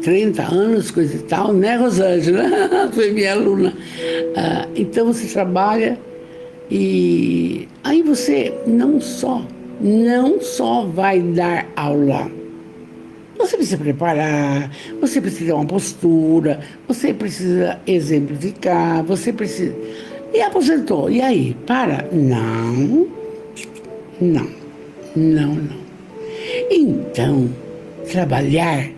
30 anos, coisa e tal, né, Rosângela? Foi minha aluna. Então você trabalha e aí você não só vai dar aula. Você precisa preparar, você precisa ter uma postura, você precisa exemplificar, você precisa... E aposentou, e aí? Para? Não. Então, trabalhar,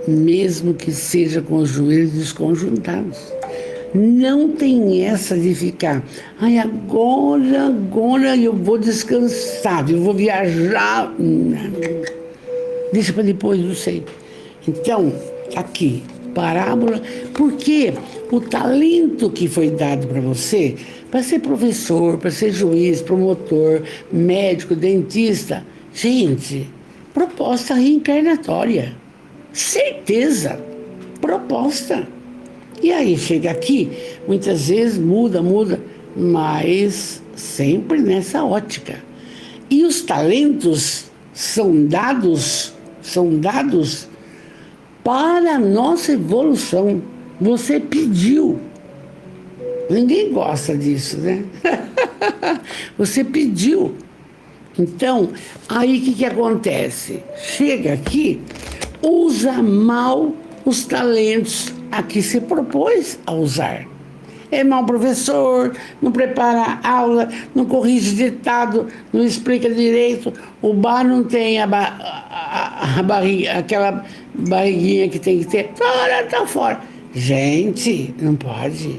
mesmo que seja com os joelhos desconjuntados. Não tem essa de ficar, agora eu vou descansar, eu vou viajar. Não. Deixa para depois, não sei. Então, aqui, parábola, porque o talento que foi dado para você, para ser professor, para ser juiz, promotor, médico, dentista, gente, proposta reencarnatória. Certeza, proposta. E aí chega aqui, muitas vezes muda, mas sempre nessa ótica. E os talentos são dados para a nossa evolução. Você pediu. Ninguém gosta disso, né? Você pediu. Então, aí o que acontece? Chega aqui, usa mal os talentos a que se propôs a usar. É mau professor, não prepara a aula, não corrige ditado, não explica direito, o bar não tem aquela barriguinha que tem que ter, tá fora. Gente, não pode.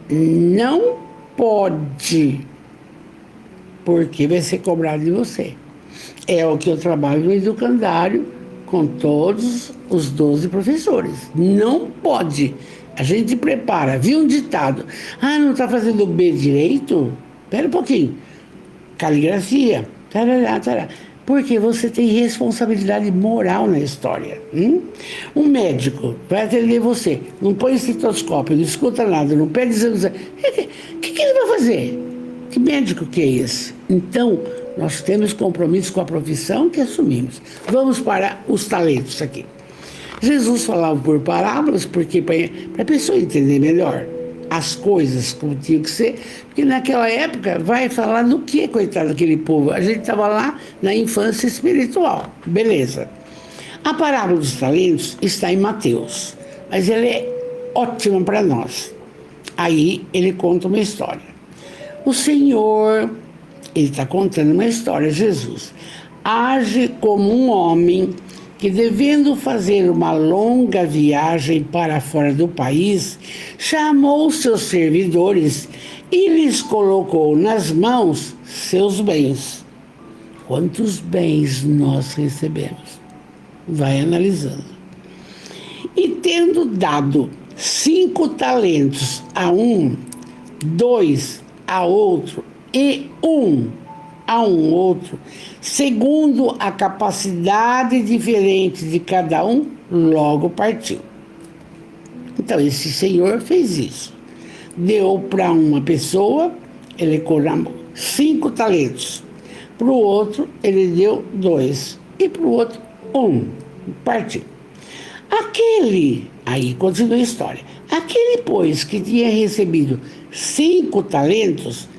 Não pode. Porque vai ser cobrado de você. É o que eu trabalho no educandário com todos os 12 professores. Não pode. A gente prepara, viu um ditado. Não está fazendo o B direito? Espera um pouquinho. Caligrafia. Tarará. Porque você tem responsabilidade moral na história. Um médico vai atender você, não põe estetoscópio, não escuta nada, não pede exame. O que ele vai fazer? Que médico que é esse? Então, nós temos compromisso com a profissão que assumimos. Vamos para os talentos aqui. Jesus falava por parábolas, porque para a pessoa entender melhor as coisas como tinha que ser, porque naquela época vai falar do que, coitado daquele povo? A gente estava lá na infância espiritual, beleza. A parábola dos talentos está em Mateus, mas ela é ótima para nós. Aí ele conta uma história. O Senhor, ele está contando uma história, Jesus, age como um homem que, devendo fazer uma longa viagem para fora do país, chamou seus servidores e lhes colocou nas mãos seus bens. Quantos bens nós recebemos? Vai analisando. E tendo dado 5 talentos a um, 2 a outro e 1 a um outro, segundo a capacidade diferente de cada um, logo partiu. Então, esse senhor fez isso. Deu para uma pessoa, ele colocou 5 talentos. Para o outro, ele deu 2. E para o outro, 1. Partiu. Aí continua a história, aquele, pois, que tinha recebido 5 talentos,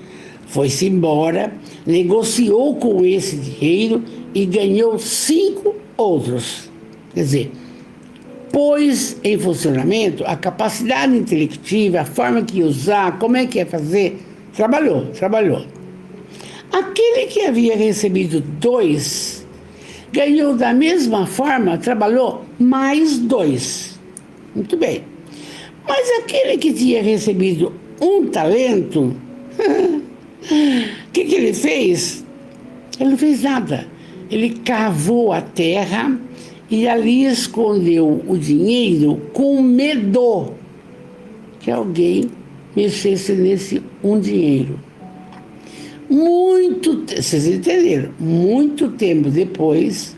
foi-se embora, negociou com esse dinheiro e ganhou 5 outros. Quer dizer, pôs em funcionamento a capacidade intelectiva, a forma que ia usar, como é que ia fazer. Trabalhou. Aquele que havia recebido 2, ganhou da mesma forma, trabalhou mais 2. Muito bem. Mas aquele que tinha recebido 1 talento, o que ele fez? Ele não fez nada. Ele cavou a terra e ali escondeu o dinheiro com medo que alguém mexesse nesse dinheiro. Vocês entenderam? Muito tempo depois,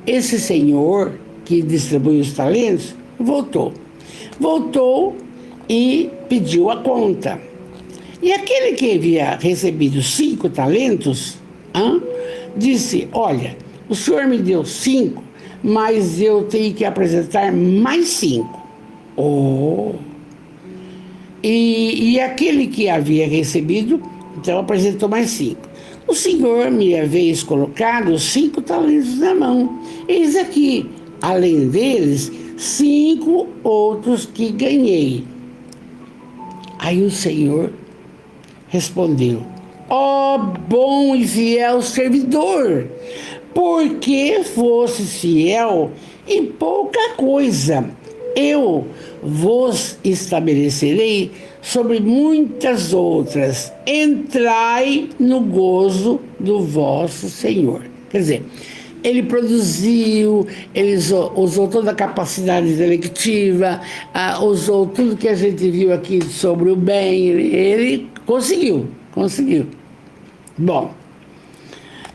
esse senhor que distribuiu os talentos voltou e pediu a conta. E aquele que havia recebido 5 talentos, disse: olha, o senhor me deu 5, mas eu tenho que apresentar mais 5. E aquele que havia recebido, então apresentou mais 5. O senhor me havia colocado 5 talentos na mão. Eis aqui, além deles, 5 outros que ganhei. Aí o senhor respondeu: ó bom e fiel servidor, porque fosse fiel em pouca coisa, eu vos estabelecerei sobre muitas outras. Entrai no gozo do vosso Senhor. Quer dizer, ele produziu, ele usou toda a capacidade intelectiva, usou tudo que a gente viu aqui sobre o bem, ele conseguiu. Bom,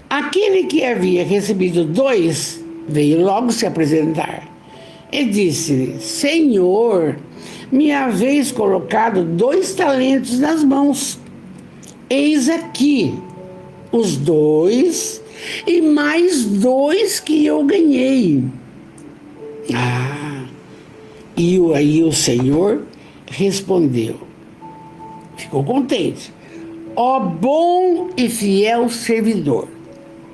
aquele que havia recebido 2 veio logo se apresentar e disse: Senhor, me haveis colocado 2 talentos nas mãos. Eis aqui os 2 e mais 2 que eu ganhei. E aí o Senhor respondeu, ficou contente: ó bom e fiel servidor,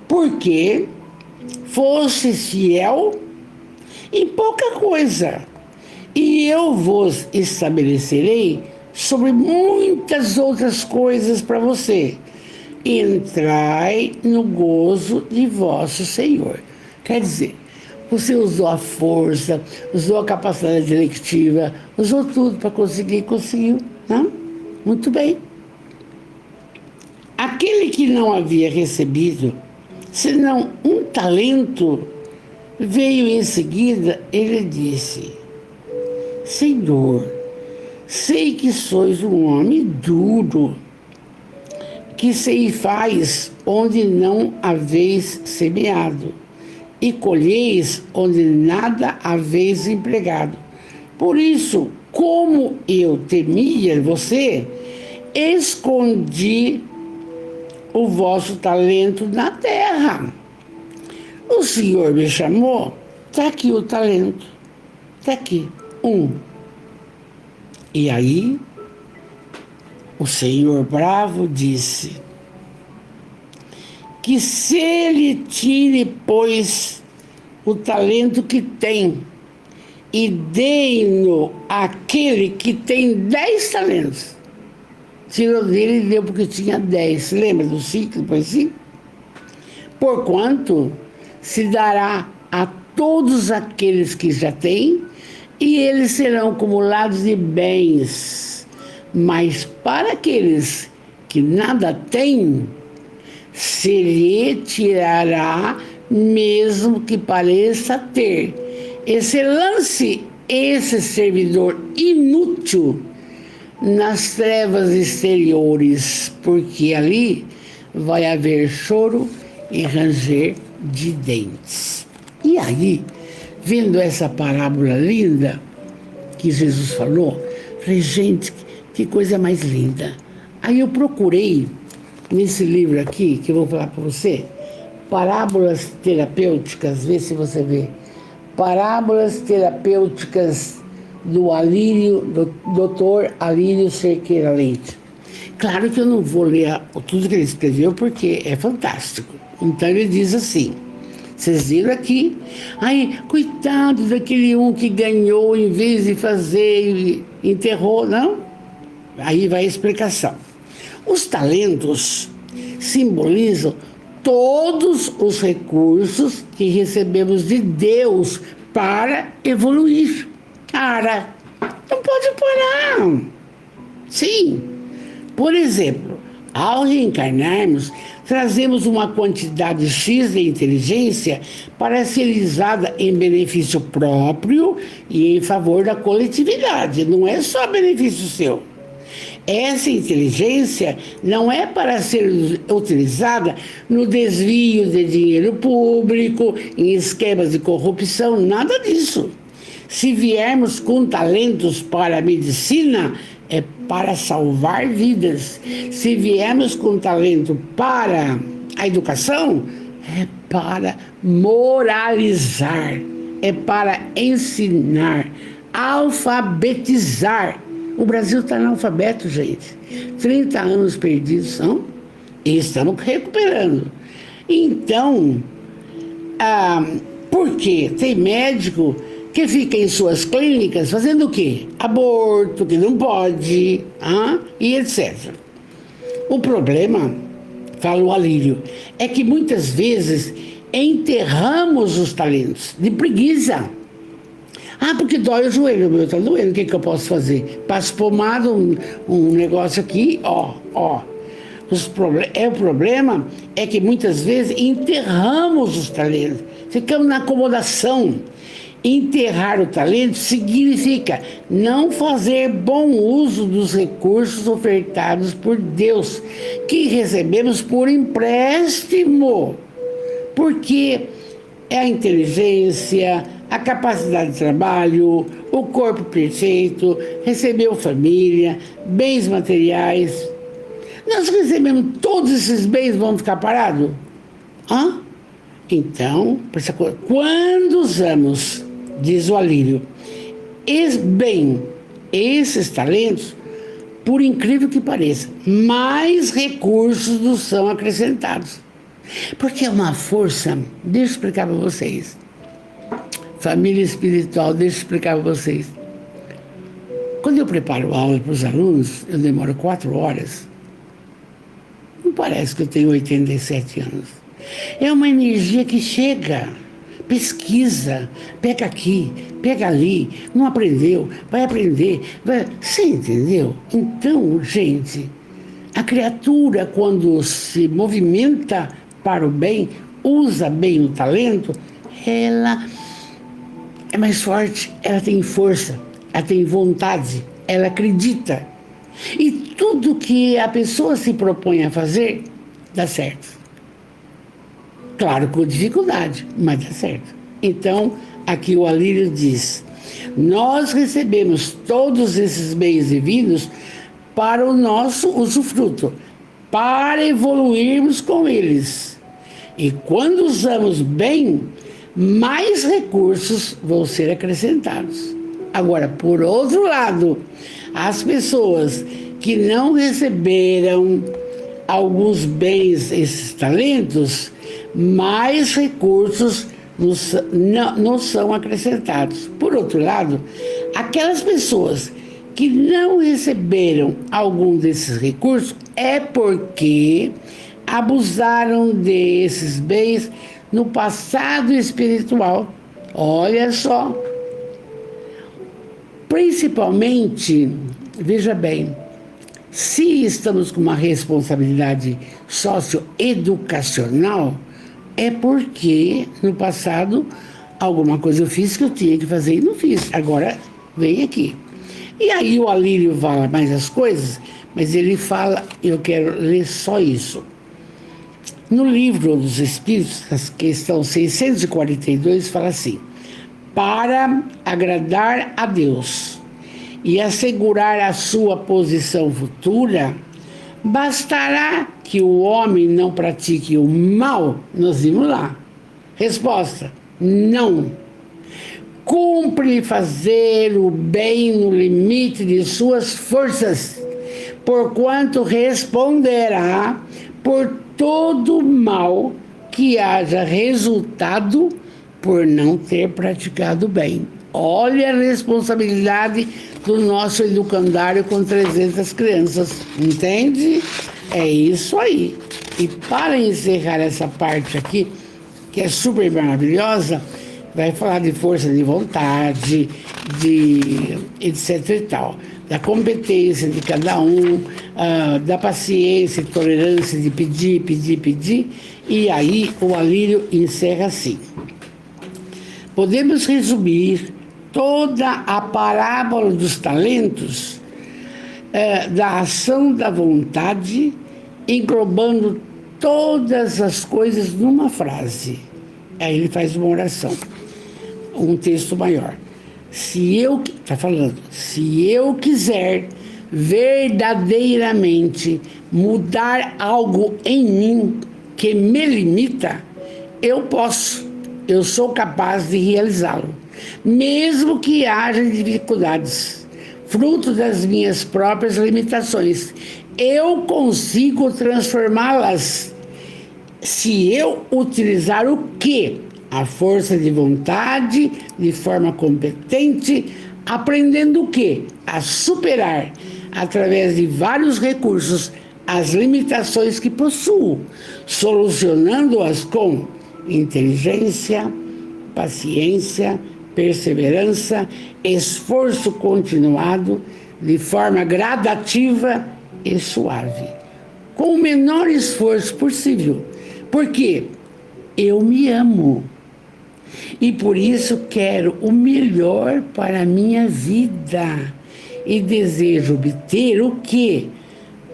porque fosse fiel em pouca coisa, e eu vos estabelecerei sobre muitas outras coisas para você. Entrai no gozo de vosso Senhor. Quer dizer, você usou a força, usou a capacidade intelectiva, usou tudo para conseguiu, não? Muito bem. Aquele que não havia recebido senão 1 talento, veio em seguida, ele disse: Senhor, sei que sois um homem duro, que ceifais onde não haveis semeado, e colheis onde nada haveis empregado. Por isso, como eu temia você, escondi o vosso talento na terra. O Senhor me chamou, está aqui o talento, está aqui, 1. E aí, o Senhor bravo disse que se ele tire, pois, o talento que tem e dê-no àquele que tem 10 talentos. Tirou dele e deu porque tinha 10. Lembra do 5, depois 5? Porquanto se dará a todos aqueles que já têm, e eles serão acumulados de bens. Mas para aqueles que nada têm, se lhe tirará, mesmo que pareça ter. Lance esse servidor inútil nas trevas exteriores, porque ali vai haver choro e ranger de dentes. E aí, vendo essa parábola linda que Jesus falou, falei, gente, que coisa mais linda. Aí eu procurei nesse livro aqui, que eu vou falar para você, Parábolas Terapêuticas, vê se você vê, Parábolas terapêuticas do Dr. Alírio Cerqueira Leite. Claro que eu não vou ler tudo que ele escreveu, porque é fantástico. Então ele diz assim, vocês viram aqui? Aí, coitado daquele um que ganhou em vez de fazer, enterrou, não? Aí vai a explicação. Os talentos simbolizam todos os recursos que recebemos de Deus para evoluir. Cara, não pode parar. Sim. Por exemplo, ao reencarnarmos, trazemos uma quantidade X de inteligência para ser usada em benefício próprio e em favor da coletividade. Não é só benefício seu. Essa inteligência não é para ser utilizada no desvio de dinheiro público, em esquemas de corrupção, nada disso. Se viermos com talentos para a medicina, é para salvar vidas. Se viermos com talento para a educação, é para moralizar, é para ensinar, alfabetizar. O Brasil está analfabeto, gente. 30 anos perdidos são, e estamos recuperando. Então, por quê? Tem médico que fica em suas clínicas fazendo o quê? Aborto, que não pode, e etc. O problema, fala o Alírio, é que muitas vezes enterramos os talentos de preguiça. Porque dói o joelho, meu tá doendo, o que eu posso fazer? Passo pomada, um negócio aqui, ó. O problema é que muitas vezes enterramos os talentos, ficamos na acomodação. Enterrar o talento significa não fazer bom uso dos recursos ofertados por Deus, que recebemos por empréstimo, porque é a inteligência, a capacidade de trabalho, o corpo perfeito, recebeu família, bens materiais. Nós recebemos todos esses bens, vão ficar parados? Então, quando usamos, diz o Alírio, esses talentos, por incrível que pareça, mais recursos nos são acrescentados. Porque é uma força, deixa eu explicar para vocês. Família espiritual, deixa eu explicar para vocês. Quando eu preparo aula para os alunos, eu demoro 4 horas. Não parece que eu tenho 87 anos. É uma energia que chega, pesquisa, pega aqui, pega ali, não aprendeu, vai aprender. Você entendeu? Então, gente, a criatura, quando se movimenta para o bem, usa bem o talento, ela é mais forte, ela tem força, ela tem vontade, ela acredita. E tudo que a pessoa se propõe a fazer, dá certo. Claro, com dificuldade, mas dá certo. Então, aqui o Alírio diz, nós recebemos todos esses bens divinos para o nosso usufruto, para evoluirmos com eles. E quando usamos bem, mais recursos vão ser acrescentados. Agora, por outro lado, as pessoas que não receberam alguns bens, esses talentos, mais recursos não são acrescentados. Por outro lado, aquelas pessoas que não receberam algum desses recursos é porque abusaram desses bens no passado espiritual. Olha só. Principalmente, veja bem, se estamos com uma responsabilidade socioeducacional, é porque no passado alguma coisa eu fiz que eu tinha que fazer e não fiz. Agora vem aqui. E aí o Alírio fala mais as coisas, mas ele fala, eu quero ler só isso. No livro dos Espíritos, na questão 642, fala assim, para agradar a Deus e assegurar a sua posição futura, bastará que o homem não pratique o mal? Nós vimos lá. Resposta, não. cumpre fazer o bem no limite de suas forças, porquanto responderá por todo mal que haja resultado por não ter praticado bem. Olha a responsabilidade do nosso educandário com 300 crianças, entende? É isso aí. E para encerrar essa parte aqui, que é super maravilhosa, vai falar de força de vontade, de etc e tal, da competência de cada um, da paciência e tolerância de pedir, e aí o Alírio encerra assim. Podemos resumir toda a parábola dos talentos da ação da vontade, englobando todas as coisas numa frase. Aí ele faz uma oração, um texto maior. Se eu quiser verdadeiramente mudar algo em mim que me limita, eu sou capaz de realizá-lo, mesmo que haja dificuldades, fruto das minhas próprias limitações. Eu consigo transformá-las se eu utilizar o quê? A força de vontade, de forma competente, aprendendo o quê? A superar, através de vários recursos, as limitações que possuo, solucionando-as com inteligência, paciência, perseverança, esforço continuado, de forma gradativa e suave, com o menor esforço possível. Porque eu me amo e por isso quero o melhor para a minha vida e desejo obter o quê?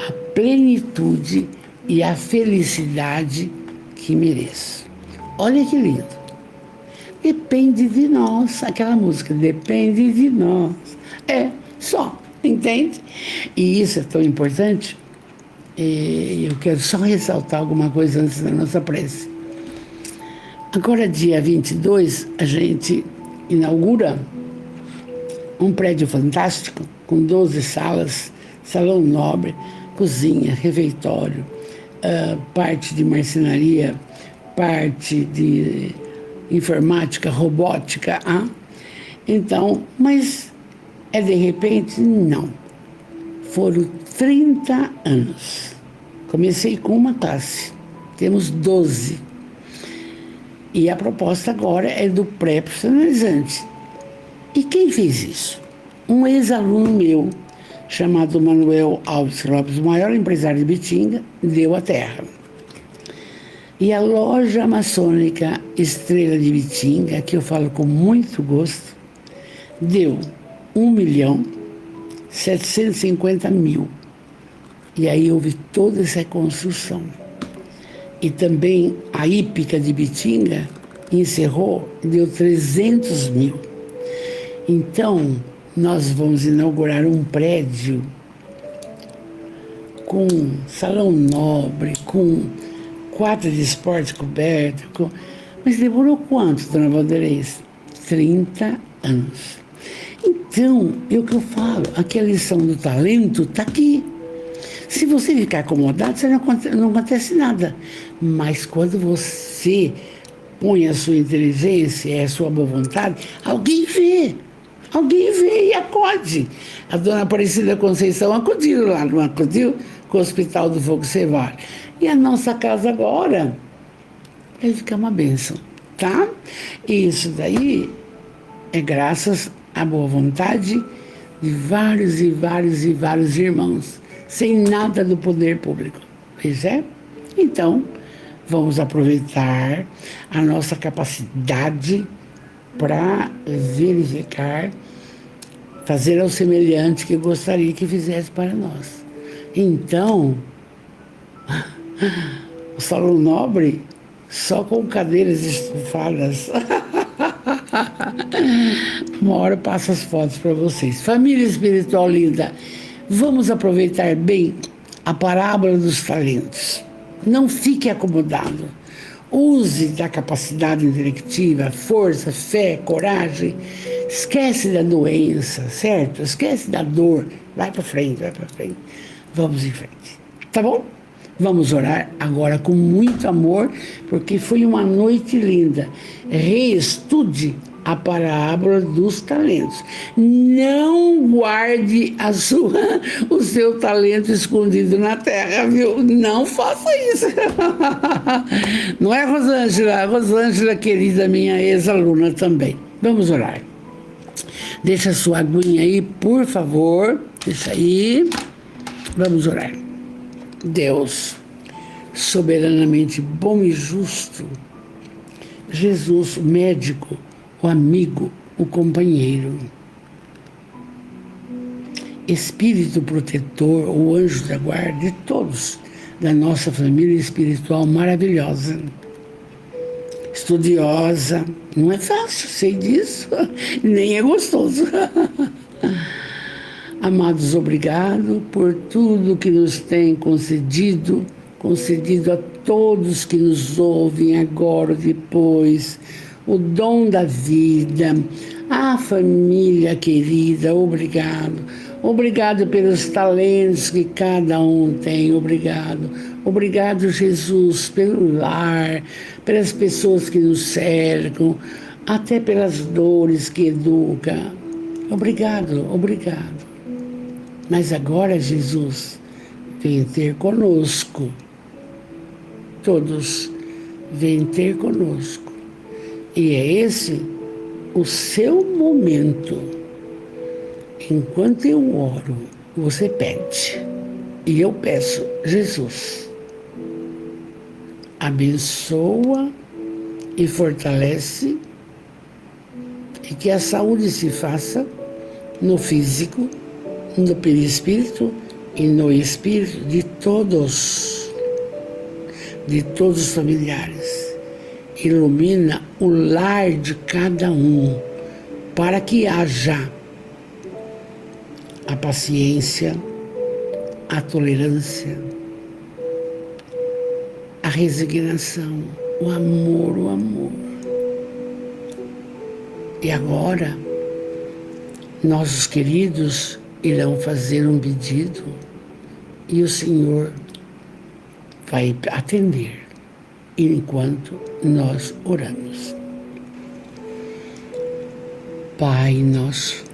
A plenitude e a felicidade que mereço. Olha que lindo. Depende de nós, aquela música, depende de nós. Só, entende? E isso é tão importante. Eu quero só ressaltar alguma coisa antes da nossa prece. Agora, dia 22, a gente inaugura um prédio fantástico, com 12 salas, salão nobre, cozinha, refeitório, parte de marcenaria, parte de informática, robótica. Então, mas de repente, não. Foram 30 anos. Comecei com uma classe, temos 12. E a proposta agora é do pré-profissionalizante. E quem fez isso? Um ex-aluno meu, chamado Manuel Alves Lopes, o maior empresário de Bitinga, deu a terra. E a loja maçônica Estrela de Bitinga, que eu falo com muito gosto, deu 1.750.000. E aí houve toda essa construção. E também a Hípica de Bitinga encerrou, deu 300.000. Então, nós vamos inaugurar um prédio com salão nobre, com quadra de esporte coberta. Mas demorou quanto, dona Valderez? 30 anos. Então, é o que eu falo, aqui a lição do talento está aqui. Se você ficar acomodado, não acontece nada. Mas quando você põe a sua inteligência e a sua boa vontade, alguém vê e acode. A dona Aparecida Conceição acudiu lá, não acudiu? Com o Hospital do Fogo Cevar. E a nossa casa agora vai ficar uma bênção, tá? E isso daí é graças à boa vontade de vários irmãos, sem nada do poder público. Pois é? Então, vamos aproveitar a nossa capacidade para verificar, fazer ao semelhante que gostaria que fizesse para nós. Então, o Salão Nobre, só com cadeiras estufadas. Uma hora eu passo as fotos para vocês. Família espiritual linda, vamos aproveitar bem a parábola dos talentos. Não fique acomodado. Use da capacidade intelectiva, força, fé, coragem. Esquece da doença, certo? Esquece da dor. Vai para frente, vai para frente. Vamos em frente. Tá bom? Vamos orar agora com muito amor, porque foi uma noite linda. Reestude a parábola dos talentos. Não guarde o seu talento escondido na terra, viu? Não faça isso. Não é, Rosângela? Rosângela, querida, minha ex-aluna também. Vamos orar. Deixa a sua aguinha aí, por favor. Deixa aí. Vamos orar. Deus, soberanamente bom e justo, Jesus, o médico, o amigo, o companheiro, Espírito protetor, o anjo da guarda de todos, da nossa família espiritual maravilhosa, estudiosa. Não é fácil, sei disso, nem é gostoso. Amados, obrigado por tudo que nos tem concedido a todos que nos ouvem agora ou depois, o dom da vida, a família querida, obrigado. Obrigado pelos talentos que cada um tem, obrigado. Obrigado, Jesus, pelo lar, pelas pessoas que nos cercam, até pelas dores que educam. Obrigado, obrigado. Mas agora, Jesus, vem ter conosco. Todos vêm ter conosco. E é esse o seu momento. Enquanto eu oro, você pede. E eu peço, Jesus, abençoa e fortalece, e que a saúde se faça no físico, no perispírito e no espírito de todos os familiares. Ilumina o lar de cada um, para que haja a paciência, a tolerância, a resignação, o amor. E agora, nossos queridos irão fazer um pedido e o Senhor vai atender enquanto nós oramos. Pai nosso,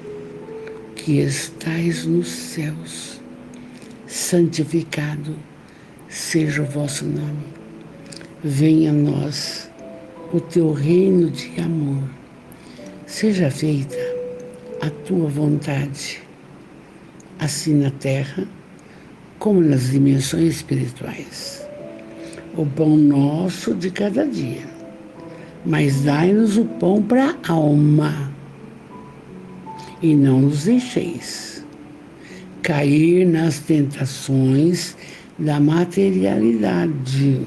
que estais nos céus, santificado seja o vosso nome. Venha a nós o teu reino de amor. Seja feita a tua vontade, assim na terra como nas dimensões espirituais. O pão nosso de cada dia, mas dai-nos o pão para a alma, e não nos deixeis cair nas tentações da materialidade.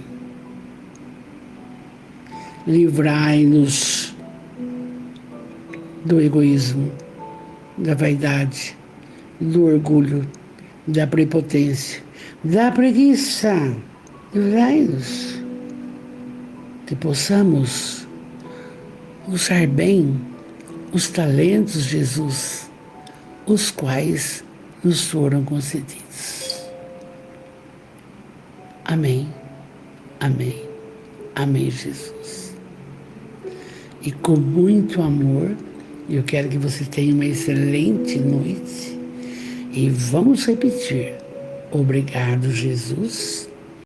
Livrai-nos do egoísmo, da vaidade, do orgulho, da prepotência, da preguiça. Livrai-nos, que possamos usar bem os talentos, Jesus, os quais nos foram concedidos. Amém, amém, amém, Jesus. E com muito amor, eu quero que você tenha uma excelente noite. E vamos repetir. Obrigado, Jesus.